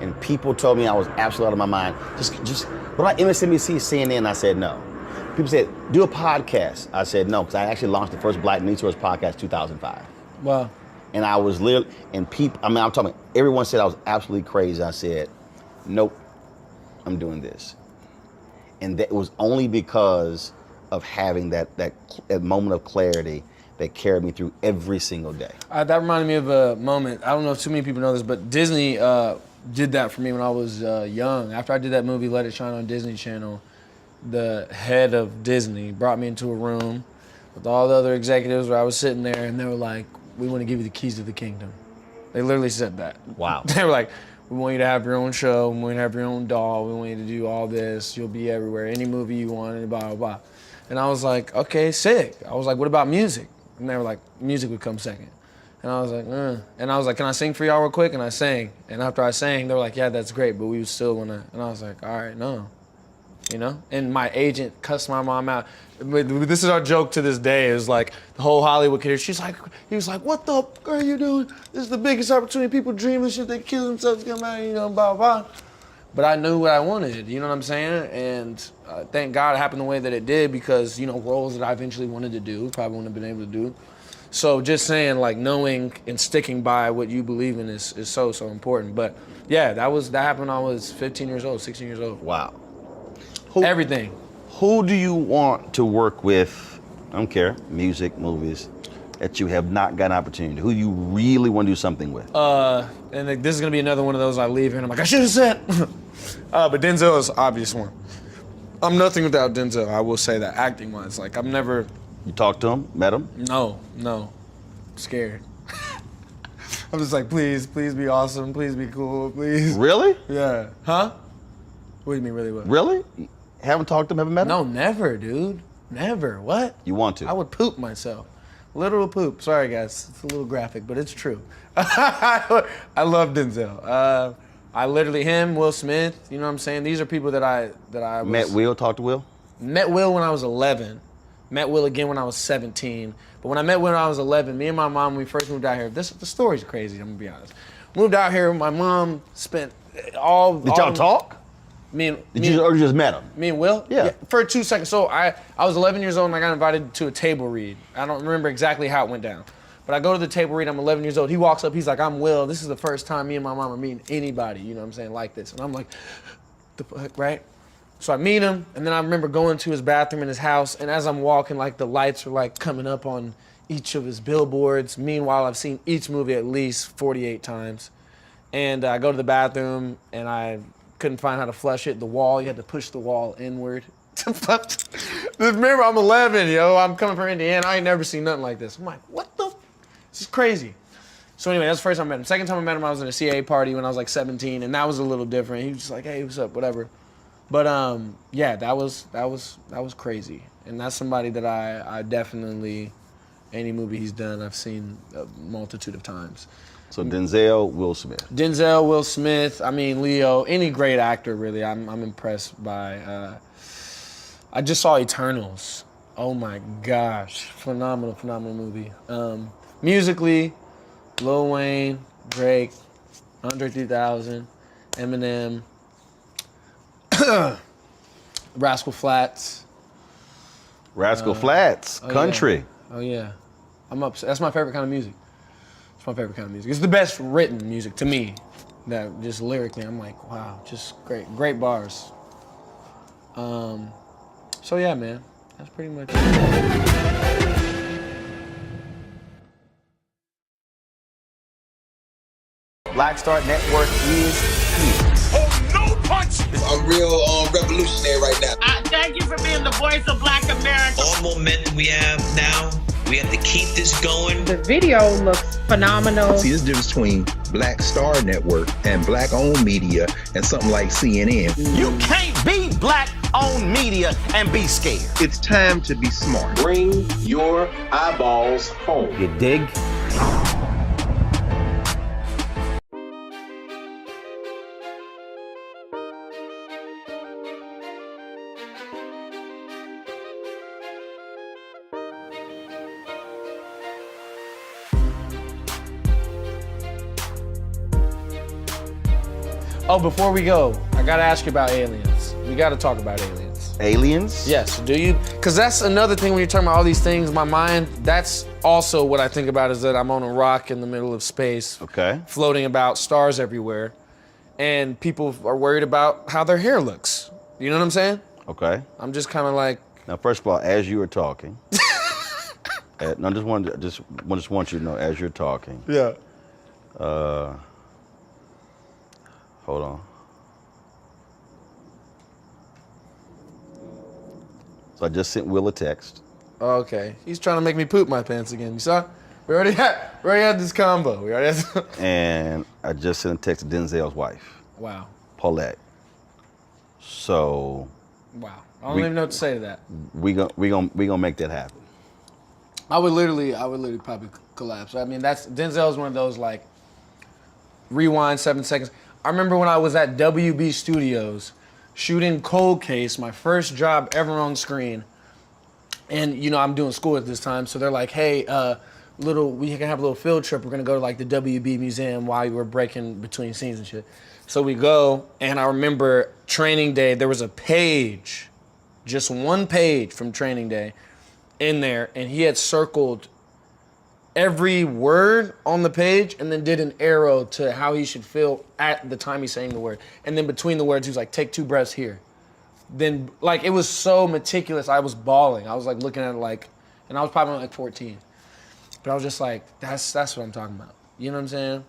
And people told me I was absolutely out of my mind. Just, but like MSNBC, CNN, I said no. people said, do a podcast. I said no, because I actually launched the first Black News Source podcast 2005. Wow. And I was literally, and people, I mean, I'm talking, everyone said I was absolutely crazy. I said, nope, I'm doing this. And that was only because of having that moment of clarity that carried me through every single day. That reminded me of a moment. I don't know if too many people know this, but Disney did that for me when I was young. After I did that movie, Let It Shine on Disney Channel, the head of Disney brought me into a room with all the other executives where I was sitting there, and they were like, we want to give you the keys to the kingdom. They literally said that. Wow. They were like, we want you to have your own show, we want you to have your own doll, we want you to do all this, you'll be everywhere, any movie you want, and blah, blah, blah. And I was like, okay, sick. I was like, what about music? And they were like, music would come second. And I was like, And I was like, can I sing for y'all real quick? And I sang. And after I sang, they were like, yeah, that's great, but we would still wanna, and I was like, all right, no. You know? And my agent cussed my mom out. This is our joke to this day, is like, the whole Hollywood kid, he was like, what the fuck are you doing? This is the biggest opportunity. People dream this shit, they kill themselves to come out, you know, blah, blah. But I knew what I wanted, you know what I'm saying? And thank God it happened the way that it did, because, you know, roles that I eventually wanted to do, probably wouldn't have been able to do. So just saying, like, knowing and sticking by what you believe in is so, so important. But yeah, that happened when I was 15 years old, 16 years old. Wow. Everything. Who do you want to work with, I don't care, music, movies, that you have not gotten an opportunity? Who you really want to do something with? And this is gonna be another one of those I leave here and I'm like, I should have said. But Denzel is the obvious one. I'm nothing without Denzel, I will say that, acting-wise. Like, I've never... You talked to him, met him? No. I'm scared. I'm just like, please be awesome, please be cool, please. Really? Yeah. Huh? What do you mean, really what? Really? Haven't talked to him, haven't met him? No, never, dude. Never. What? You want to? I would poop myself. Literal poop. Sorry, guys. It's a little graphic, but it's true. I love Denzel. I literally, him, Will Smith, you know what I'm saying? These are people that I was... Met Will, talked to Will? Met Will when I was 11. Met Will again when I was 17. But when I met Will when I was 11, me and my mom, when we first moved out here, the story's crazy, I'm gonna be honest. Moved out here, my mom spent all... Did y'all talk? Or you just met him? Me and Will? Yeah. For 2 seconds. So I was 11 years old and I got invited to a table read. I don't remember exactly how it went down. But I go to the table read, I'm 11 years old. He walks up, he's like, I'm Will. This is the first time me and my mom are meeting anybody, you know what I'm saying, like this. And I'm like, the fuck, right? So I meet him, and then I remember going to his bathroom in his house, and as I'm walking, like, the lights are like coming up on each of his billboards. Meanwhile, I've seen each movie at least 48 times. And I go to the bathroom, and I couldn't find how to flush it. The wall, you had to push the wall inward. Remember, I'm 11, yo. I'm coming from Indiana. I ain't never seen nothing like this. I'm like, what the? This is crazy. So anyway, that's the first time I met him. Second time I met him, I was at a CA party when I was like 17, and that was a little different. He was just like, hey, what's up, whatever. But yeah, that was crazy. And that's somebody that I definitely, any movie he's done, I've seen a multitude of times. So Denzel, Will Smith. Denzel, Will Smith, I mean, Leo, any great actor, really, I'm impressed by. I just saw Eternals. Oh my gosh, phenomenal movie. Musically, Lil Wayne, Drake, Andre 3000, Eminem, Rascal Flatts. Rascal Flatts, country. Yeah. Oh yeah, I'm upset. That's my favorite kind of music. It's my favorite kind of music. It's the best written music to me. That just lyrically, I'm like, wow, just great bars. So yeah, man, that's pretty much it. Black Star Network is here. Oh, no punch! I'm real revolutionary right now. Thank you for being the voice of Black America. All momentum we have now, we have to keep this going. The video looks phenomenal. See, there's a difference between Black Star Network and black-owned media and something like CNN. You can't be black-owned media and be scared. It's time to be smart. Bring your eyeballs home. You dig? Oh, before we go, I gotta ask you about aliens. We gotta talk about aliens. Aliens? Yes, do you? Because that's another thing when you're talking about all these things, my mind, that's also what I think about is that I'm on a rock in the middle of space. Okay. Floating about, stars everywhere. And people are worried about how their hair looks. You know what I'm saying? Okay. I'm just kind of like. Now, first of all, as you were talking, no, just want you to know, as you're talking. Yeah. Hold on. So I just sent Will a text. Okay. He's trying to make me poop my pants again. You saw? We already had this combo. We already had And I just sent a text to Denzel's wife. Wow. Paulette. So. Wow. I don't even know what to say to that. We gonna make that happen. I would literally probably collapse. I mean, Denzel's one of those like rewind 7 seconds. I remember when I was at WB Studios shooting Cold Case, my first job ever on screen. And you know, I'm doing school at this time, so they're like, "Hey, we can have a little field trip. We're gonna go to like the WB museum while we're breaking between scenes and shit." So we go, and I remember training day. There was a page, just one page from training day, in there, and he had circled every word on the page and then did an arrow to how he should feel at the time he's saying the word. And then between the words, he was like, "Take 2 breaths here." Then, like, it was so meticulous. I was bawling. I was like looking at it like, and I was probably like 14. But I was just like, that's what I'm talking about. You know what I'm saying?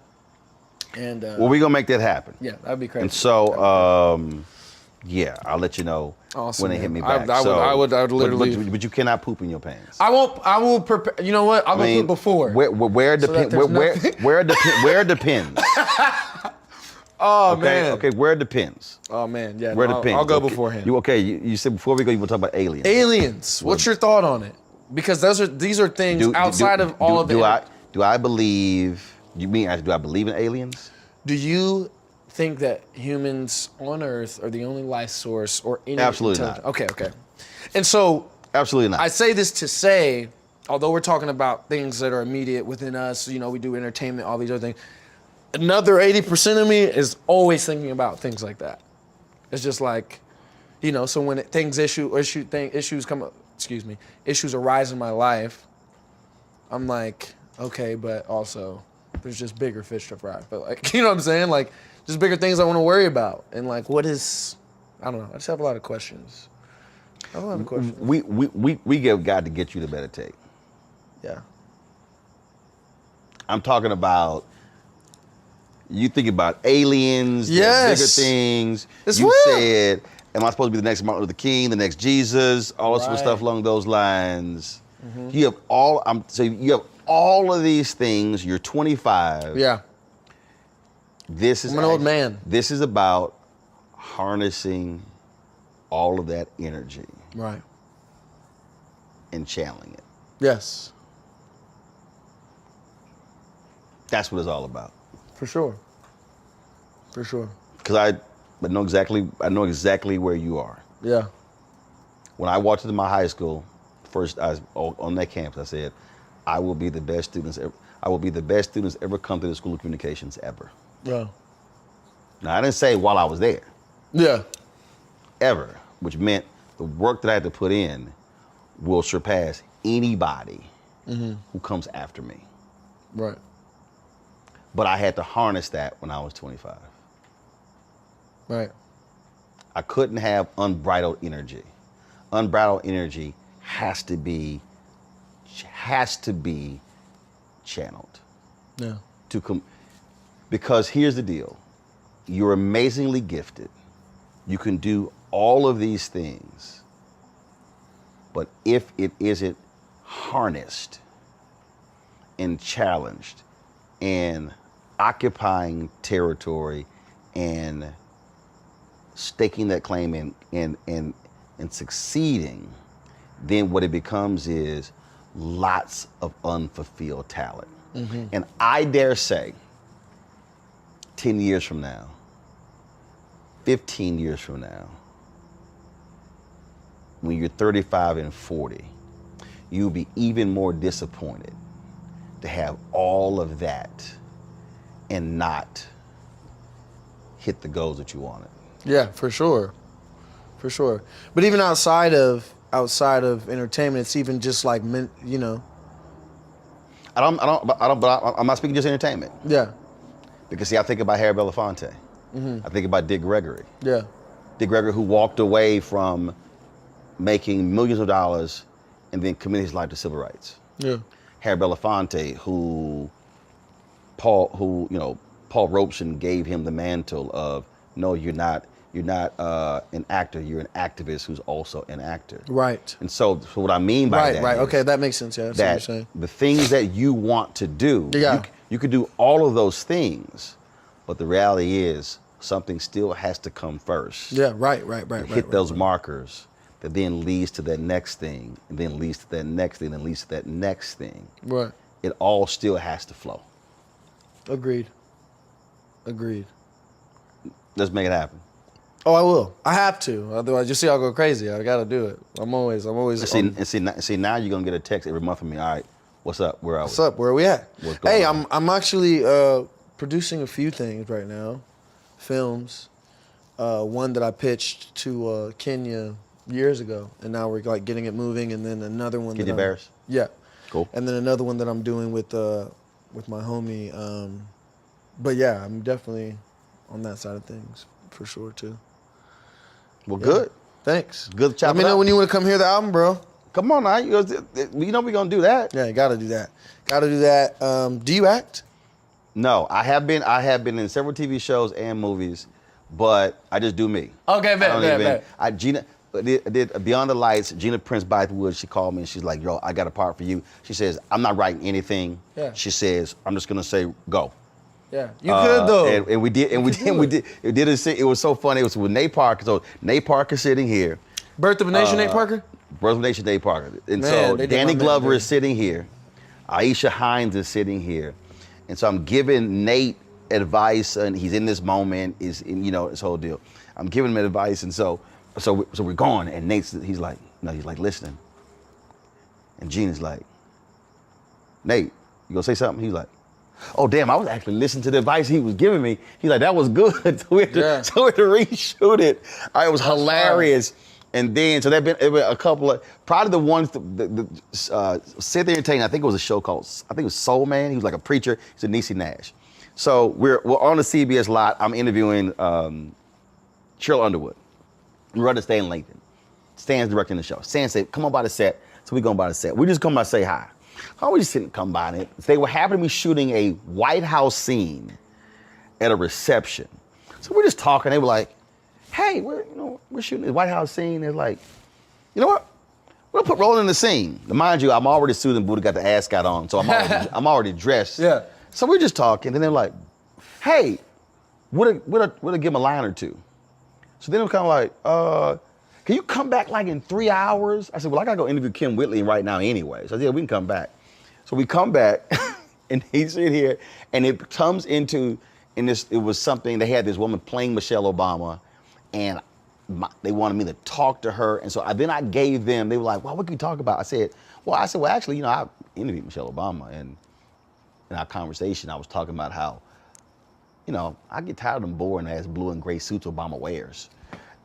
And well, we gonna make that happen. Yeah, that'd be crazy. And so, yeah, I'll let you know awesome, when they hit me back. I would literally. But you cannot poop in your pants. I will prepare. You know what? I'll go poop before. Where depends. Oh okay, man. Okay, where it depends. Oh man, yeah. Where it depends. I'll go okay. beforehand. You said before we go, you want to talk about aliens. Aliens. What's your thought on it? Because these are things outside of all of the. Do I believe? You mean do I believe in aliens? Do you think that humans on Earth are the only life source or any Absolutely not. Okay. And so absolutely not. I say this to say, although we're talking about things that are immediate within us, you know, we do entertainment, all these other things. Another 80% of me is always thinking about things like that. It's just like, you know, so when issues arise in my life, I'm like, okay, but also there's just bigger fish to fry. But like, you know what I'm saying? Like, just bigger things I want to worry about. And like, I don't know. I just have a lot of questions. We give God to get you to meditate. Yeah. I'm talking about, you think about aliens, bigger things. It's you real. said, am I supposed to be the next Martin Luther King, the next Jesus, all this sort of stuff along those lines. Mm-hmm. You have all of these things. You're 25. Yeah. I'm an old man. This is about harnessing all of that energy. Right. And channeling it. Yes. That's what it's all about. For sure. Because I know exactly where you are. Yeah. When I walked into my high school, first I was on that campus, I said, I will be the best students ever come to the School of Communications ever. Yeah. Now I didn't say while I was there. Yeah. Ever, which meant the work that I had to put in will surpass anybody who comes after me. Right. But I had to harness that when I was 25. Right. I couldn't have unbridled energy. Unbridled energy has to be channeled. Yeah. Because here's the deal. You're amazingly gifted. You can do all of these things. But if it isn't harnessed and challenged and occupying territory and staking that claim and succeeding, then what it becomes is lots of unfulfilled talent. Mm-hmm. And I dare say, 10 years from now, 15 years from now, when you're 35 and 40, you'll be even more disappointed to have all of that and not hit the goals that you wanted. Yeah, for sure. for sure. But even outside of entertainment, it's even just like, you know. I'm not speaking just entertainment. Yeah. Because see, I think about Harry Belafonte. I think about Dick Gregory. Yeah. Dick Gregory, who walked away from making millions of dollars and then committed his life to civil rights. Yeah. Harry Belafonte, who Paul Robeson gave him the mantle of, no, you're not an actor, you're an activist who's also an actor. Right. And so what I mean by that Right. is Okay, that makes sense. Yeah, that's what you're saying. the things that you want to do, you could do all of those things, but the reality is something still has to come first. Yeah, right. Hit those markers that then leads to that next thing, and then leads to that next thing, and leads to that next thing. Right. It all still has to flow. Agreed. Let's make it happen. Oh, I will. I have to. Otherwise, you see, I'll go crazy. I got to do it. I'm always. See, now you're gonna get a text every month from me. All right, what's up? Where are we? What's up? Where are we at? What's going on? I'm actually producing a few things right now, films. One that I pitched to Kenya years ago, and now we're like getting it moving. And then another one. Kenya Bears. Yeah. Cool. And then another one that I'm doing with my homie. But yeah, I'm definitely on that side of things for sure too. Well, good. Thanks. Good chop. Let me know when you want to come hear the album, bro. Come on now. You know we're going to do that. Yeah, gotta do that. Do you act? No, I have been in several TV shows and movies, but I just do me. Okay, bet. Gina did Beyond the Lights, Gina Prince Bythewood, she called me and she's like, yo, I got a part for you. She says, I'm not writing anything. Yeah. She says, I'm just going to say, go. Yeah, you could though. And we did. It was so funny. It was with Nate Parker. So Nate Parker sitting here. Birth of a Nation, Nate Parker? Birth of a Nation, Nate Parker. And Man, so they did Danny my man Glover dirty. is sitting here. Aisha Hines is sitting here. And so I'm giving Nate advice, and he's in this moment, this whole deal. I'm giving him advice, and so we're going, and he's like listening. And Gina's like, Nate, you gonna say something? He's like, oh damn, I was actually listening to the advice he was giving me. He's like, that was good. So we had to reshoot it. It was hilarious. And then, so there've been a couple of, probably the ones that Sit There Entertainment, I think it was a show called, I think it was Soul Man. He was like a preacher. He's a Niecy Nash. So we're on the CBS lot. I'm interviewing Cheryl Underwood. We're running Stan Lathan. Stan's directing the show. Stan said, come on by the set. So we going by the set. We just come by to say hi. I always didn't come by it. They were happening to be shooting a White House scene at a reception. So we're just talking. They were like, hey, we're shooting the White House scene. They're like, you know what? We'll put Roland in the scene. Now, mind you, I'm already suited booted, got the ascot on, so I'm already dressed. Yeah. So we're just talking, and they're like, hey, we'll give him a line or two. So then it was kind of like, can you come back like in 3 hours? I said, well, I gotta go interview Kim Whitley right now anyway. So yeah, we can come back. So we come back, and he's in here, and it comes into, it was something, they had this woman playing Michelle Obama, and they wanted me to talk to her. And so then I gave them, they were like, well, what can we talk about? I said, well, actually, I interviewed Michelle Obama, and in our conversation, I was talking about how, I get tired of them boring ass blue and gray suits Obama wears.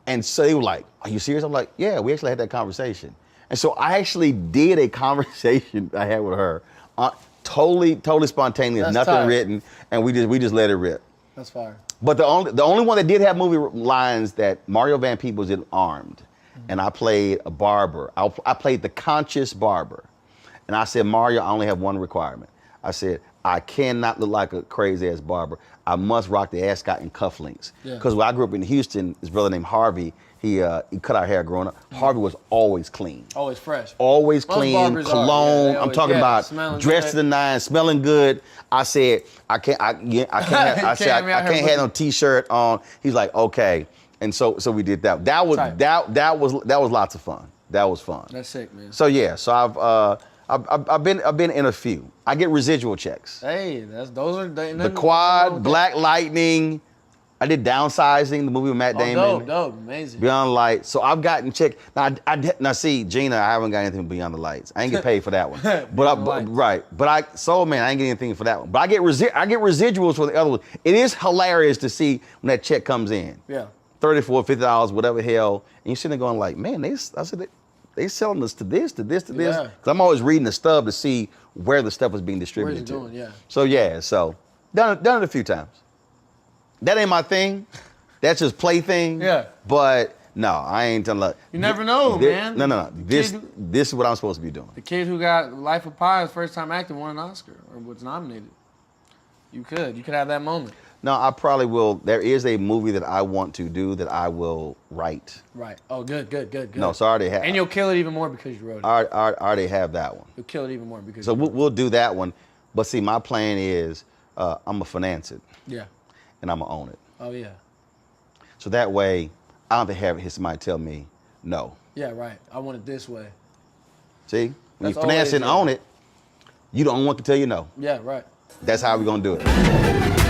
And so they were like, are you serious? I'm like, yeah, we actually had that conversation. And so I actually did a conversation I had with her, totally spontaneous, That's nothing tight. written, and we just let it rip. That's fire. But the only one that did have movie lines that Mario Van Peebles did Armed, and I played a barber. I played the conscious barber, and I said, Mario, I only have one requirement. I said, I cannot look like a crazy ass barber. I must rock the ascot and cufflinks. Because when I grew up in Houston, his brother named Harvey, he cut our hair growing up. Harvey was always clean. Always fresh. Always Most clean, barbers are, cologne. yeah, I'm talking about dressed to the nines, smelling good. I said, I can't have no t-shirt on. He's like, okay. And so we did that. That was lots of fun. That was fun. That's sick, man. So yeah, so I've been in a few. I get residual checks. Hey, those are The Quad, Black Lightning. I did Downsizing, the movie with Matt Damon. Dope, amazing. Beyond the Lights. So I've gotten checked. Now see, Gina, I haven't got anything Beyond the Lights. I ain't get paid for that one. But I ain't getting anything for that one. But I get residuals for the other one. It is hilarious to see when that check comes in. Yeah. $34, $50, whatever hell, and you're sitting there going like, man, they selling us to this. Yeah. Because I'm always reading the stub to see where the stuff was being distributed to. Going, yeah. So done it a few times. That ain't my thing. That's just plaything. Yeah. But no, I ain't telling you. You never know, man. No. This is what I'm supposed to be doing. The kid who got Life of Pi, his first time acting, won an Oscar or was nominated. You could have that moment. No, I probably will. There is a movie that I want to do that I will write. Right. Oh, good. No, so I already have. And you'll kill it even more because you wrote it. I already have that one. You'll kill it even more because. So we'll do that one. But see, my plan is I'm gonna finance it. Yeah. And I'm gonna own it. Oh yeah. So that way, I don't have to have somebody tell me no. Yeah, right. I want it this way. See, when That's you finance it and always, own it, you don't want to tell you no. Yeah, right. That's how we're gonna do it.